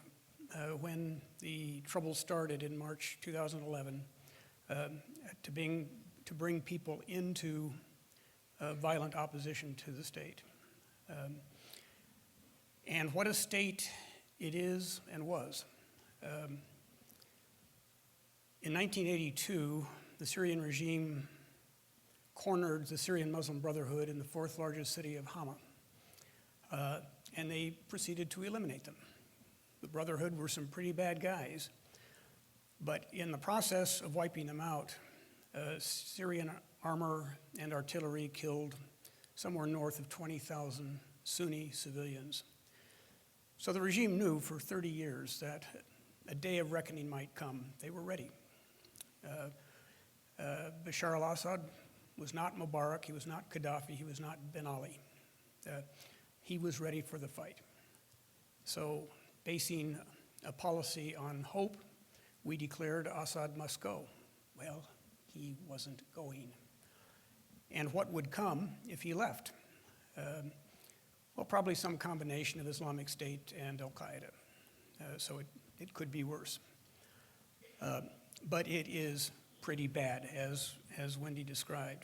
when the trouble started in March 2011 to bring people into violent opposition to the state. And what a state it is and was. In 1982, the Syrian regime cornered the Syrian Muslim Brotherhood in the fourth largest city of Hama, and they proceeded to eliminate them. The Brotherhood were some pretty bad guys, but in the process of wiping them out, Syrian armor and artillery killed somewhere north of 20,000 Sunni civilians. So the regime knew for 30 years that a day of reckoning might come. They were ready. Bashar al-Assad was not Mubarak, he was not Gaddafi, he was not Ben Ali. He was ready for the fight. So, basing a policy on hope, we declared Assad must go. Well, he wasn't going. And what would come if he left? Well, probably some combination of Islamic State and Al-Qaeda. So it could be worse. But it is pretty bad, as Wendy described.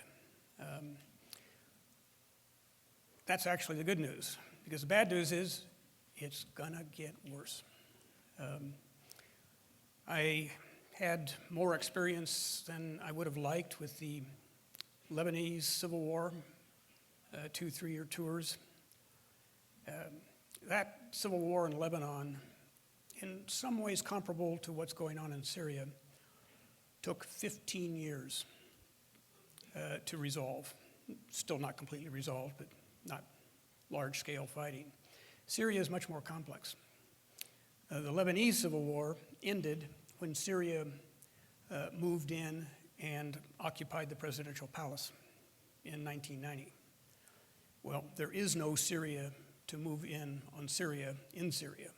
That's actually the good news, because the bad news is it's gonna get worse. I had more experience than I would have liked with the Lebanese Civil War, 2 3-year tours. That civil war in Lebanon, in some ways comparable to what's going on in Syria, took 15 years to resolve. Still not completely resolved, but not large-scale fighting. Syria is much more complex. The Lebanese Civil War ended when Syria moved in and occupied the presidential palace in 1990. Well, there is no Syria to move in on Syria in Syria.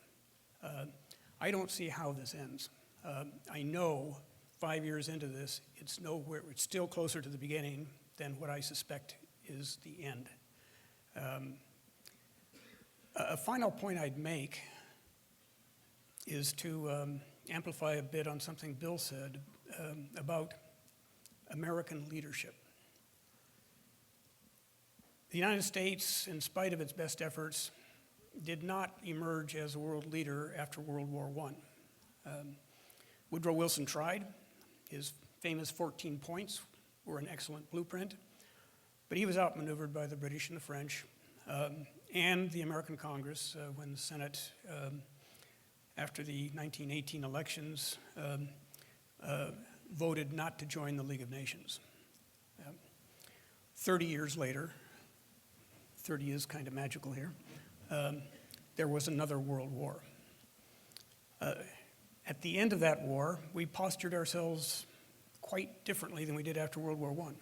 I don't see how this ends. I know 5 years into this, it's still closer to the beginning than what I suspect is the end. A final point I'd make is to amplify a bit on something Bill said about American leadership. The United States, in spite of its best efforts, did not emerge as a world leader after World War I. Woodrow Wilson tried. His famous 14 points were an excellent blueprint, but he was outmaneuvered by the British and the French and the American Congress when the Senate, after the 1918 elections, voted not to join the League of Nations. 30 years later, 30 is kind of magical here, there was another world war. At the end of that war, we postured ourselves quite differently than we did after World War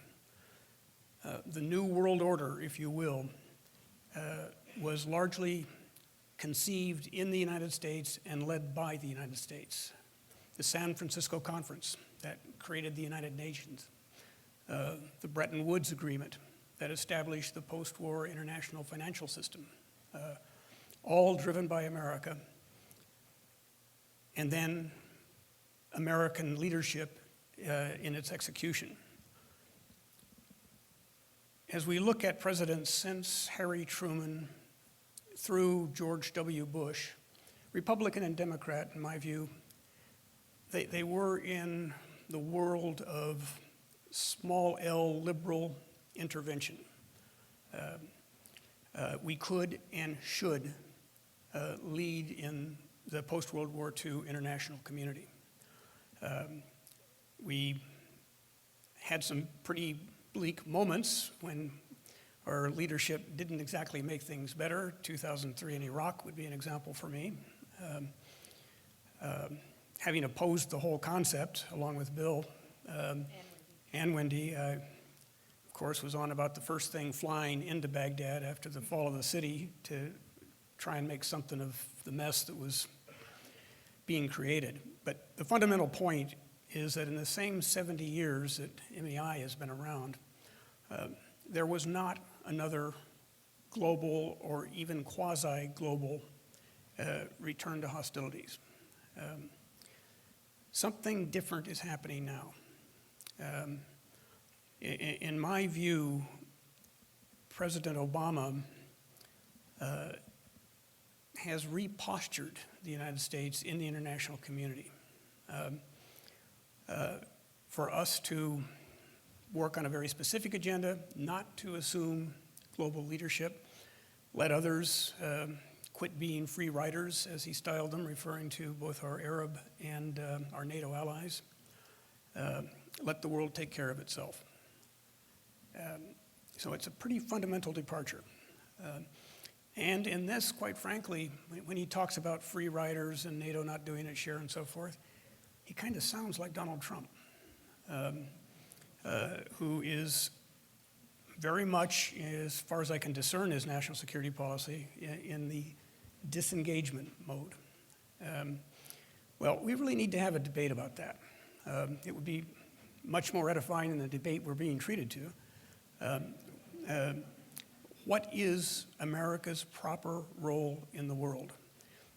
I. The New World Order, if you will, was largely conceived in the United States and led by the United States. The San Francisco Conference that created the United Nations, the Bretton Woods Agreement that established the post-war international financial system, all driven by America, and then American leadership in its execution. As we look at presidents since Harry Truman through George W. Bush, Republican and Democrat, in my view, they were in the world of small L liberal intervention. We could and should lead in the post-World War II international community. We had some pretty bleak moments when our leadership didn't exactly make things better. 2003 in Iraq would be an example for me. Having opposed the whole concept, along with Bill and Wendy, I, of course, was on about the first thing flying into Baghdad after the fall of the city to try and make something of the mess that was being created. But the fundamental point is that in the same 70 years that MEI has been around, there was not another global or even quasi-global return to hostilities. Something different is happening now. In my view, President Obama has repostured the United States in the international community. For us to work on a very specific agenda, not to assume global leadership, let others quit being free riders, as he styled them, referring to both our Arab and our NATO allies. Let the world take care of itself. So it's a pretty fundamental departure. And in this, quite frankly, when he talks about free riders and NATO not doing its share and so forth, he kind of sounds like Donald Trump, who is very much, as far as I can discern his national security policy, in the disengagement mode. Well, we really need to have a debate about that. It would be much more edifying than the debate we're being treated to. What is America's proper role in the world?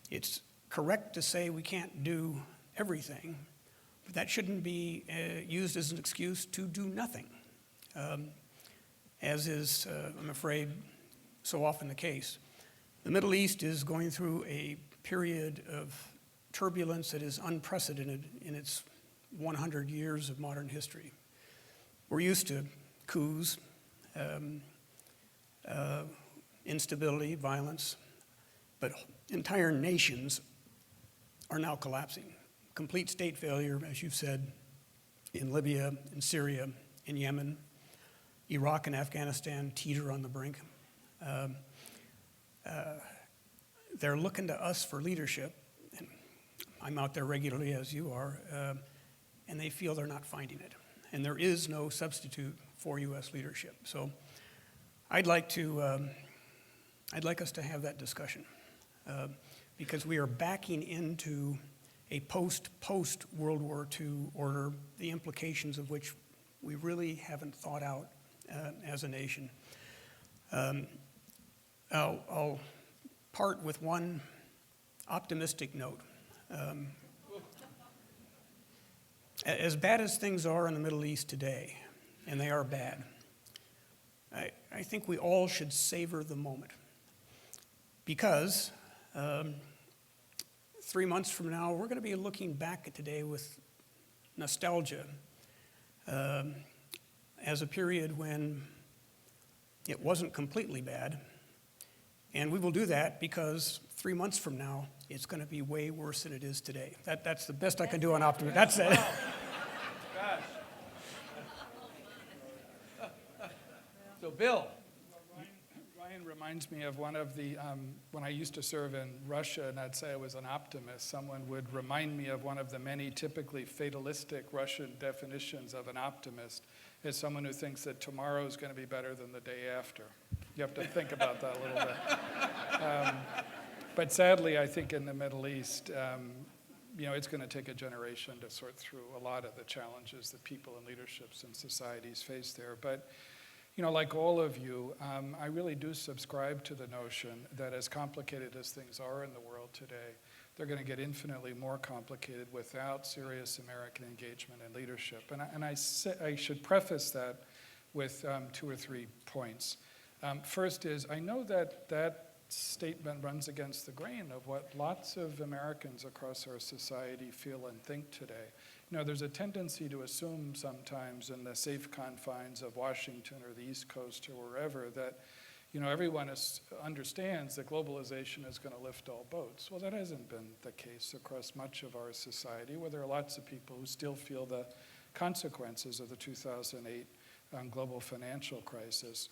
It's correct to say we can't do everything, but that shouldn't be used as an excuse to do nothing, as is, I'm afraid, so often the case. The Middle East is going through a period of turbulence that is unprecedented in its 100 years of modern history. We're used to coups, instability, violence, but entire nations are now collapsing. Complete state failure, as you've said, in Libya, in Syria, in Yemen. Iraq and Afghanistan teeter on the brink. They're looking to us for leadership, and I'm out there regularly as you are, and they feel they're not finding it. And there is no substitute for U.S. leadership. So I'd like us to have that discussion, because we are backing into a post-World War II order, the implications of which we really haven't thought out as a nation. I'll part with one optimistic note. As bad as things are in the Middle East today, and they are bad, I think we all should savor the moment, because 3 months from now, we're going to be looking back at today with nostalgia as a period when it wasn't completely bad. And we will do that because 3 months from now, it's going to be way worse than it is today. That's the best I can do on optimism. That's it. Gosh. So, Bill. Ryan reminds me of one of the, when I used to serve in Russia and I'd say I was an optimist, someone would remind me of one of the many typically fatalistic Russian definitions of an optimist as someone who thinks that tomorrow is going to be better than the day after. You have to think about that a little bit. But sadly, I think in the Middle East, it's going to take a generation to sort through a lot of the challenges that people and leaderships and societies face there. But like all of you, I really do subscribe to the notion that as complicated as things are in the world today, they're going to get infinitely more complicated without serious American engagement and leadership. And I should preface that with 2 or 3 points. First is, I know that statement runs against the grain of what lots of Americans across our society feel and think today. There's a tendency to assume sometimes in the safe confines of Washington or the East Coast or wherever that, everyone understands that globalization is going to lift all boats. Well, that hasn't been the case across much of our society, where there are lots of people who still feel the consequences of the 2008 global financial crisis.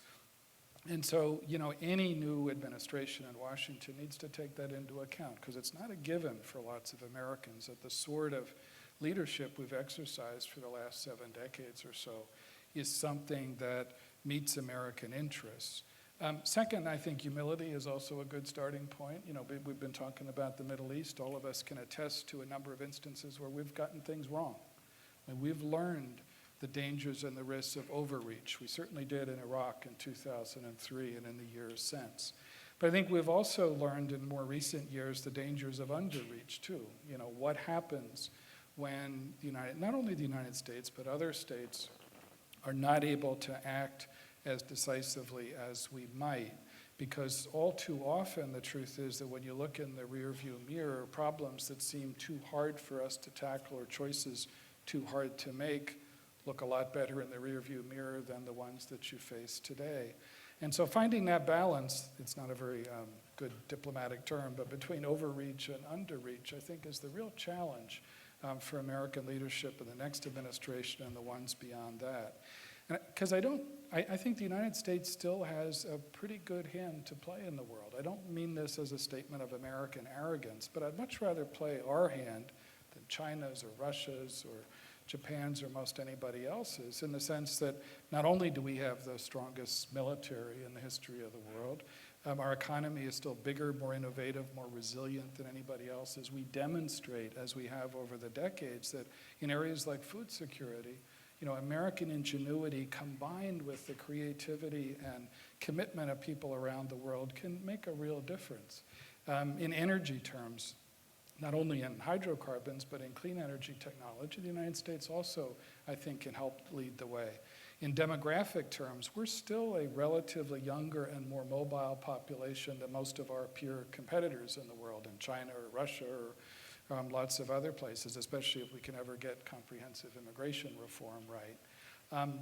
And so, any new administration in Washington needs to take that into account, because it's not a given for lots of Americans that the sort of leadership we've exercised for the last 7 decades or so is something that meets American interests. Second, I think humility is also a good starting point. We've been talking about the Middle East. All of us can attest to a number of instances where we've gotten things wrong. And we've learned the dangers and the risks of overreach. We certainly did in Iraq in 2003 and in the years since. But I think we've also learned in more recent years the dangers of underreach too. What happens when not only the United States, but other states are not able to act as decisively as we might Because all too often, the truth is that when you look in the rearview mirror, problems that seem too hard for us to tackle or choices too hard to make look a lot better in the rearview mirror than the ones that you face today. And so finding that balance, it's not a very good diplomatic term, but between overreach and underreach, I think is the real challenge for American leadership in the next administration and the ones beyond that. Because I think the United States still has a pretty good hand to play in the world. I don't mean this as a statement of American arrogance, but I'd much rather play our hand than China's or Russia's or Japan's or most anybody else's, in the sense that not only do we have the strongest military in the history of the world, our economy is still bigger, more innovative, more resilient than anybody else's. We demonstrate, as we have over the decades, that in areas like food security, American ingenuity combined with the creativity and commitment of people around the world can make a real difference. In energy terms, not only in hydrocarbons, but in clean energy technology, the United States also, I think, can help lead the way. In demographic terms, we're still a relatively younger and more mobile population than most of our peer competitors in the world, in China or Russia or lots of other places, especially if we can ever get comprehensive immigration reform right.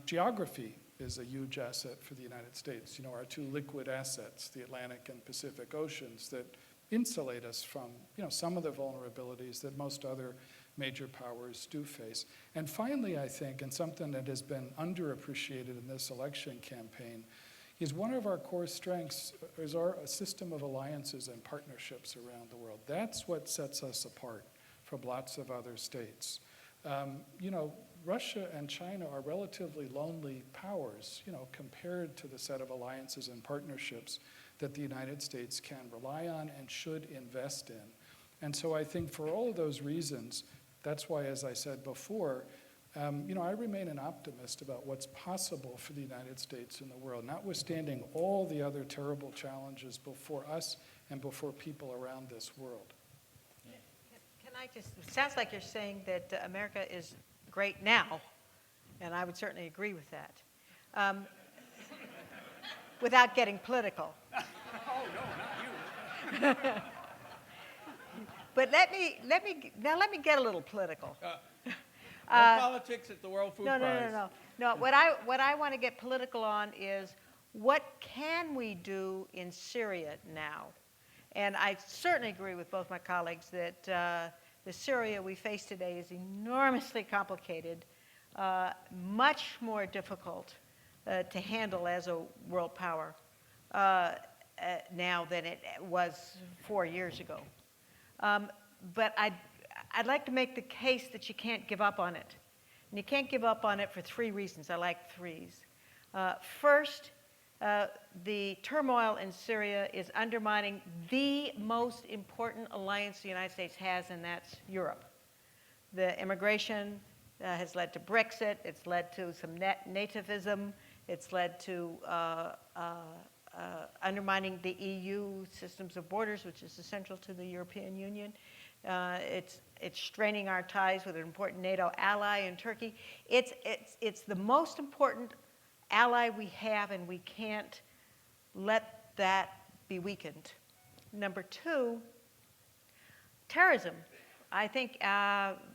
Geography is a huge asset for the United States. Our two liquid assets, the Atlantic and Pacific Oceans, that insulate us from some of the vulnerabilities that most other major powers do face. And finally, I think, and something that has been underappreciated in this election campaign, is one of our core strengths is our system of alliances and partnerships around the world. That's what sets us apart from lots of other states. Russia and China are relatively lonely powers, compared to the set of alliances and partnerships that the United States can rely on and should invest in. And so I think for all of those reasons, that's why, as I said before, I remain an optimist about what's possible for the United States in the world, notwithstanding all the other terrible challenges before us and before people around this world. Can I just, it sounds like you're saying that America is great now, and I would certainly agree with that, without getting political. Oh, no, not you. But let me get a little political. No politics at the World Food Prize. No. What I want to get political on is what can we do in Syria now? And I certainly agree with both my colleagues that the Syria we face today is enormously complicated, much more difficult to handle as a world power now than it was 4 years ago. But I'd like to make the case that you can't give up on it. And you can't give up on it for 3 reasons. I like threes. First, the turmoil in Syria is undermining the most important alliance the United States has, and that's Europe. The immigration has led to Brexit. It's led to some nativism. It's led to undermining the EU systems of borders, which is essential to the European Union. It's straining our ties with an important NATO ally in Turkey. It's the most important ally we have, and we can't let that be weakened. Number 2, terrorism. I think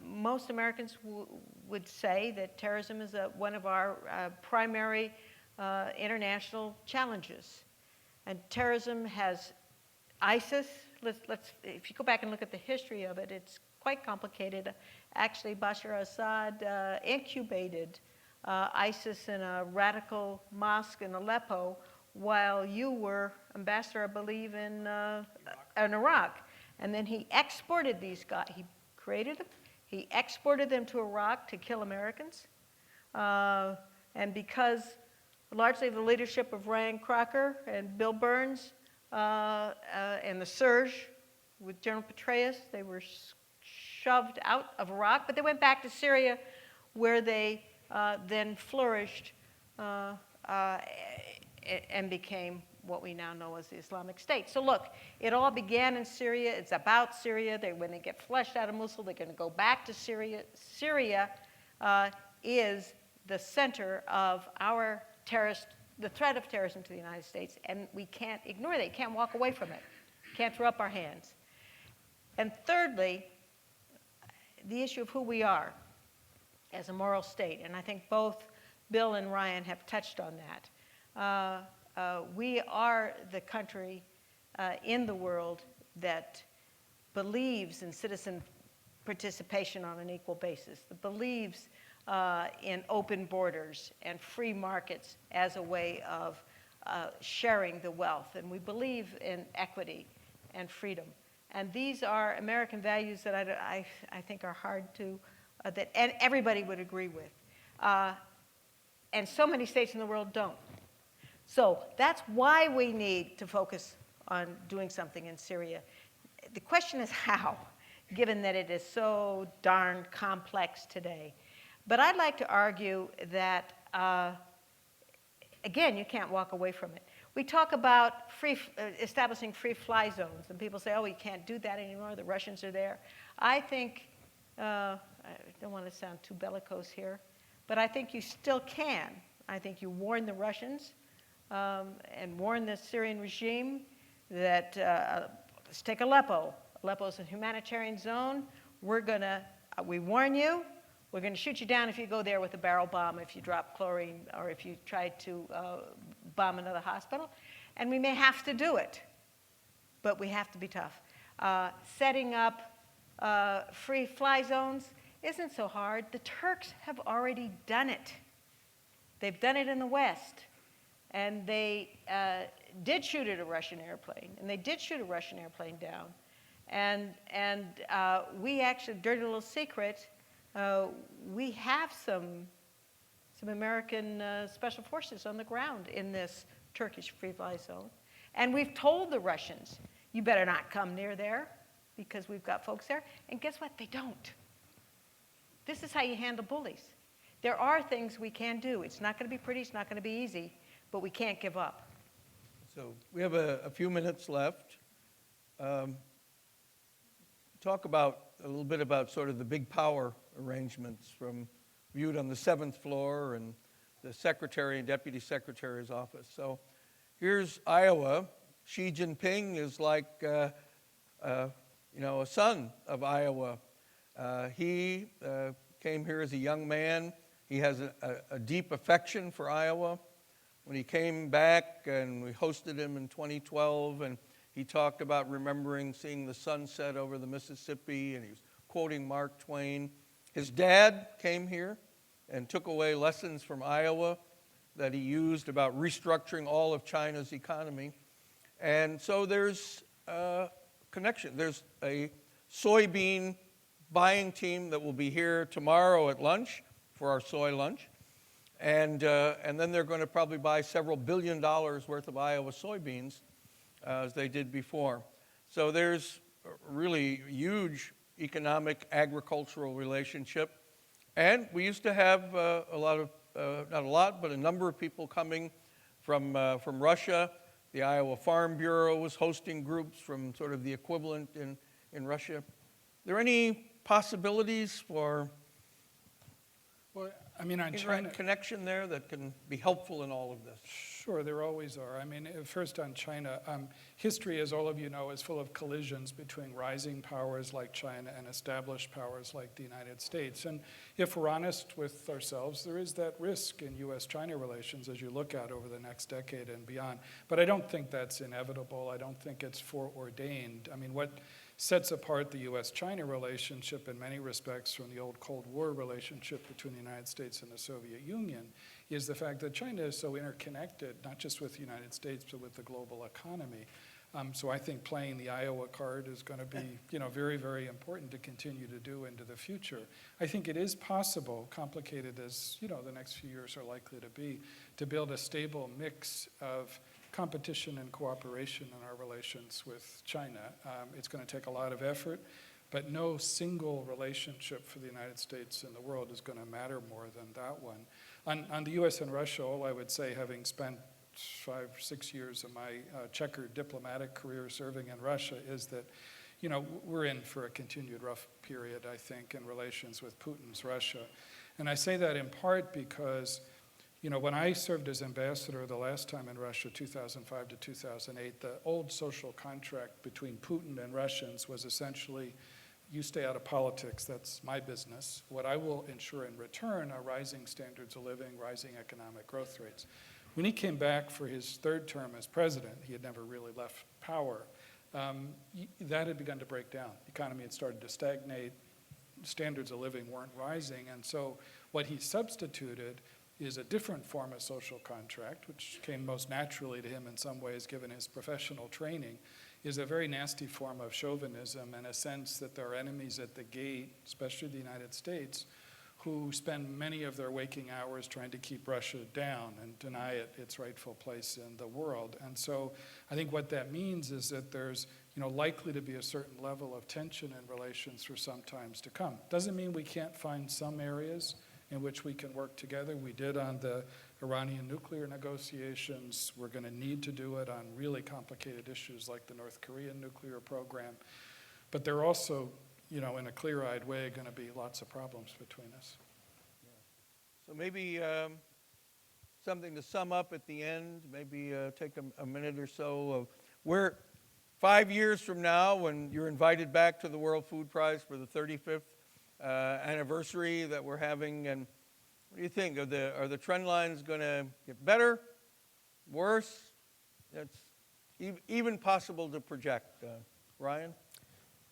most Americans would say that terrorism is one of our primary international challenges. And terrorism has ISIS. If you go back and look at the history of it, it's quite complicated. Actually, Bashar Assad incubated ISIS in a radical mosque in Aleppo while you were ambassador, I believe, in Iraq. And then he exported these guys. He created them. He exported them to Iraq to kill Americans. And because largely the leadership of Ryan Crocker and Bill Burns and the surge with General Petraeus, they were shoved out of Iraq, but they went back to Syria, where they then flourished and became what we now know as the Islamic State. So look, it all began in Syria. It's about Syria. When they get flushed out of Mosul, they're going to go back to Syria. Syria is the center of our terrorist the threat of terrorism to the United States, and we can't ignore that. Can't walk away from it. Can't throw up our hands. And thirdly, the issue of who we are as a moral state, and I think both Bill and Ryan have touched on that. We are the country in the world that believes in citizen participation on an equal basis, that believes in open borders and free markets as a way of sharing the wealth. And we believe in equity and freedom. And these are American values that I think are hard to, and everybody would agree with. And so many states in the world don't. So that's why we need to focus on doing something in Syria. The question is how, given that it is so darn complex today. But I'd like to argue that, again, you can't walk away from it. We talk about establishing free fly zones, and people say, oh, you can't do that anymore, the Russians are there. I think, I don't want to sound too bellicose here, but I think you still can. I think you warn the Russians and warn the Syrian regime that, let's take Aleppo. Aleppo is a humanitarian zone. We warn you, we're going to shoot you down if you go there with a barrel bomb, if you drop chlorine, or if you try to bomb another hospital. And we may have to do it, but we have to be tough. Setting up free fly zones isn't so hard. The Turks have already done it. They've done it in the West. And they did shoot at a Russian airplane, and they did shoot a Russian airplane down. And we actually, dirty little secret, we have some American special forces on the ground in this Turkish free fly zone. And we've told the Russians, you better not come near there because we've got folks there. And guess what? They don't. This is how you handle bullies. There are things we can do. It's not going to be pretty. It's not going to be easy. But we can't give up. So we have a few minutes left. Talk about a little bit about sort of the big power arrangements from viewed on the 7th floor and the secretary and deputy secretary's office. So here's Iowa. Xi Jinping is like a son of Iowa. He came here as a young man. He has a deep affection for Iowa. When he came back and we hosted him in 2012, and he talked about remembering seeing the sunset over the Mississippi, and he was quoting Mark Twain. His dad came here and took away lessons from Iowa that he used about restructuring all of China's economy. And so there's a connection. There's a soybean buying team that will be here tomorrow at lunch for our soy lunch. And then they're going to probably buy several $1 billion worth of Iowa soybeans, as they did before. So there's a really huge economic, agricultural relationship. And we used to have a lot of, not a lot, but a number of people coming from Russia. The Iowa Farm Bureau was hosting groups from sort of the equivalent in Russia. Are there any possibilities for Well, I mean, on China, connection there that can be helpful in all of this? sure, there always are. I mean, first on China, history, as all of you know, is full of collisions between rising powers like China and established powers like the United States. And if we're honest with ourselves, there is that risk in U.S.-China relations as you look out over the next decade and beyond. But I don't think that's inevitable. I don't think it's foreordained. I mean, what sets apart the U.S.-China relationship in many respects from the old Cold War relationship between the United States and the Soviet Union is the fact that China is so interconnected, not just with the United States, but with the global economy. So I think playing the Iowa card is going to be, very, very important to continue to do into the future. I think it is possible, complicated as, the next few years are likely to be, to build a stable mix of competition and cooperation in our relations with China. It's going to take a lot of effort, but no single relationship for the United States and the world is going to matter more than that one. On the U.S. and Russia, all I would say, having spent 5 or 6 years of my checkered diplomatic career serving in Russia, is that, we're in for a continued rough period, I think, in relations with Putin's Russia. And I say that in part because You know, when I served as ambassador the last time in Russia, 2005 to 2008, the old social contract between Putin and Russians was essentially, you stay out of politics, that's my business. What I will ensure in return are rising standards of living, rising economic growth rates. When he came back for his third term as president, he had never really left power, that had begun to break down. The economy had started to stagnate, standards of living weren't rising, and so what he substituted is a different form of social contract, which came most naturally to him in some ways given his professional training, is a very nasty form of chauvinism and a sense that there are enemies at the gate, especially the United States, who spend many of their waking hours trying to keep Russia down and deny it its rightful place in the world. And so I think what that means is that there's likely to be a certain level of tension in relations for some times to come. Doesn't mean we can't find some areas in which we can work together. We did on the Iranian nuclear negotiations. We're going to need to do it on really complicated issues like the North Korean nuclear program. But there are also, in a clear-eyed way, going to be lots of problems between us. So maybe something to sum up at the end, maybe take a minute or so of where 5 years from now, when you're invited back to the World Food Prize for the 35th anniversary that we're having, and what do you think? Are the trend lines going to get better, worse? It's even possible to project. Ryan?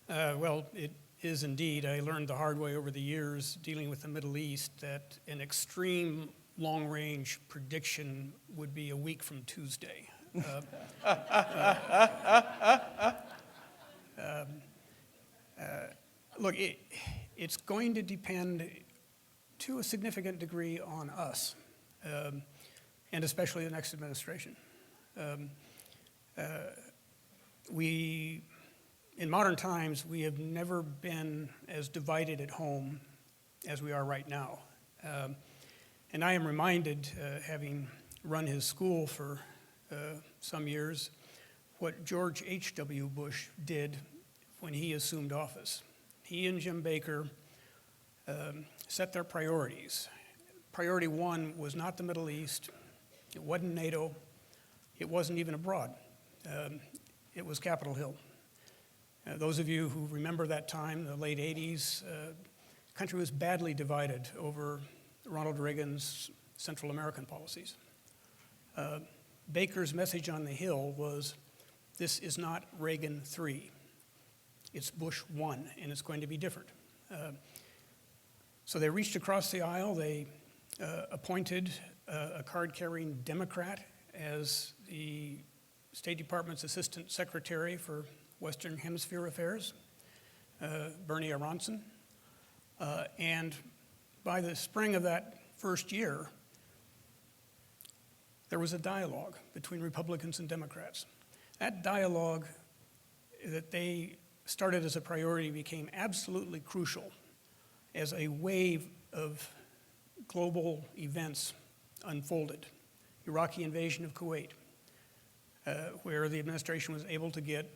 Well, it is indeed. I learned the hard way over the years dealing with the Middle East that an extreme long-range prediction would be a week from Tuesday. Look, it's going to depend to a significant degree on us, and especially the next administration. In modern times, we have never been as divided at home as we are right now. And I am reminded, having run his school for some years, what George H.W. Bush did when he assumed office. He and Jim Baker set their priorities. Priority one was not the Middle East. It wasn't NATO. It wasn't even abroad. It was Capitol Hill. Those of you who remember that time, the late 80s, the country was badly divided over Ronald Reagan's Central American policies. Baker's message on the Hill was, this is not Reagan 3. It's Bush 1, and it's going to be different. So they reached across the aisle. They appointed a card-carrying Democrat as the State Department's Assistant Secretary for Western Hemisphere Affairs, Bernie Aronson. And by the spring of that first year, there was a dialogue between Republicans and Democrats. That dialogue that they started as a priority became absolutely crucial as a wave of global events unfolded. Iraqi invasion of Kuwait, where the administration was able to get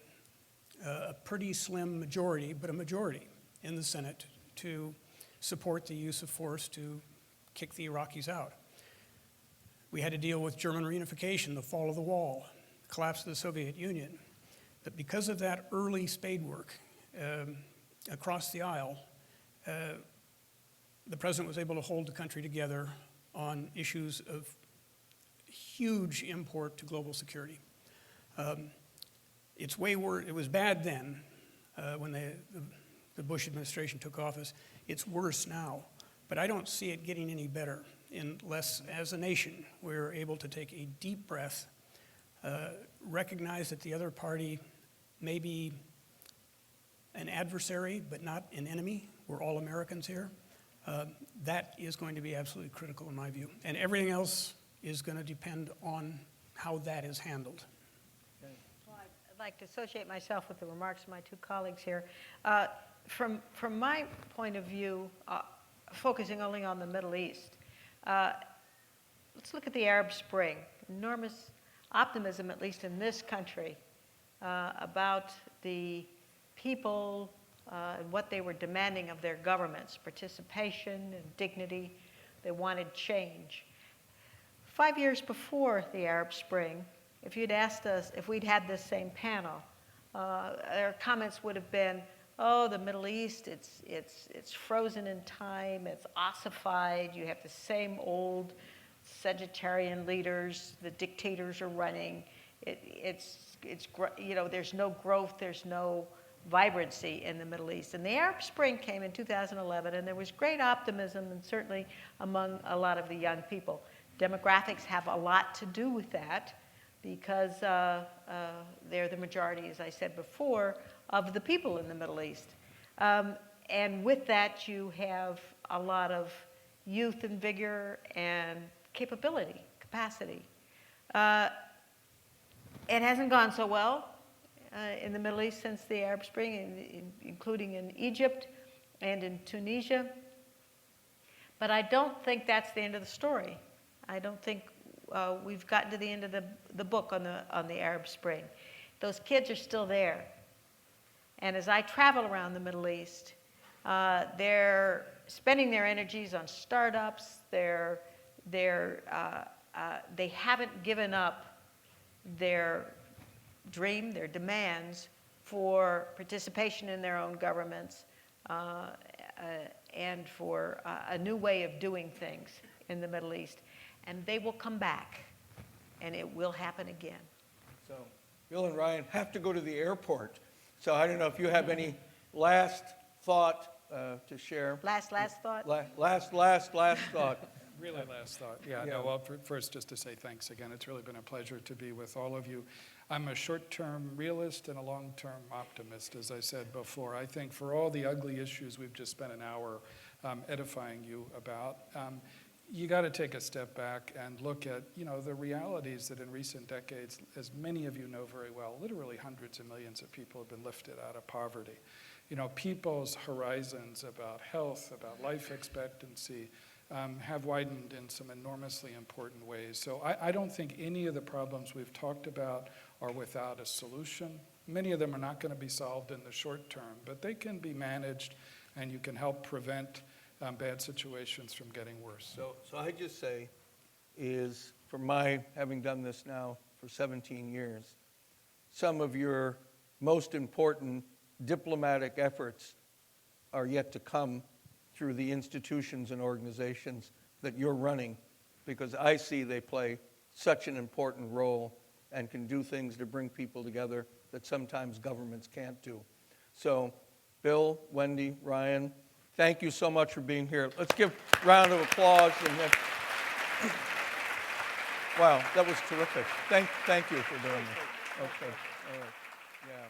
a pretty slim majority, but a majority in the Senate to support the use of force to kick the Iraqis out. We had to deal with German reunification, the fall of the wall, the collapse of the Soviet Union. But because of that early spade work across the aisle, the president was able to hold the country together on issues of huge import to global security. It's way worse. It was bad then when the Bush administration took office. It's worse now, but I don't see it getting any better unless, as a nation, we're able to take a deep breath, recognize that the other party may be an adversary, but not an enemy. We're all Americans here. That is going to be absolutely critical in my view. And everything else is going to depend on how that is handled. Well, I'd like to associate myself with the remarks of my two colleagues here. From my point of view, focusing only on the Middle East, let's look at the Arab Spring. Enormous optimism, at least in this country, about the people and what they were demanding of their governments, participation and dignity. They wanted change. 5 years before the Arab Spring, if you'd asked us if we'd had this same panel, our comments would have been, oh, the Middle East, it's frozen in time, it's ossified, you have the same old Sagittarian leaders, the dictators are running, there's no growth, there's no vibrancy in the Middle East. And the Arab Spring came in 2011, and there was great optimism, and certainly among a lot of the young people. Demographics have a lot to do with that, because they're the majority, as I said before, of the people in the Middle East. And with that, you have a lot of youth and vigor and capacity. It hasn't gone so well in the Middle East since the Arab Spring, including in Egypt and in Tunisia. But I don't think that's the end of the story. I don't think we've gotten to the end of the book on the Arab Spring. Those kids are still there. And as I travel around the Middle East, they're spending their energies on startups. They haven't given up their dream, their demands for participation in their own governments and for a new way of doing things in the Middle East. And they will come back, and it will happen again. So Bill and Ryan have to go to the airport. So I don't know if you have any last thought to share. Last thought? Last thought. Really last thought. Yeah, no, well, first just to say thanks again. It's really been a pleasure to be with all of you. I'm a short-term realist and a long-term optimist, as I said before. I think for all the ugly issues we've just spent an hour edifying you about, you got to take a step back and look at, the realities that in recent decades, as many of you know very well, literally hundreds of millions of people have been lifted out of poverty. People's horizons about health, about life expectancy, have widened in some enormously important ways. So I don't think any of the problems we've talked about are without a solution. Many of them are not going to be solved in the short term, but they can be managed, and you can help prevent bad situations from getting worse. So I just say is, from my having done this now for 17 years, some of your most important diplomatic efforts are yet to come through the institutions and organizations that you're running, because I see they play such an important role and can do things to bring people together that sometimes governments can't do. So, Bill, Wendy, Ryan, thank you so much for being here. Let's give a round of applause. Wow, that was terrific. Thank you for doing it. Okay, all right, yeah.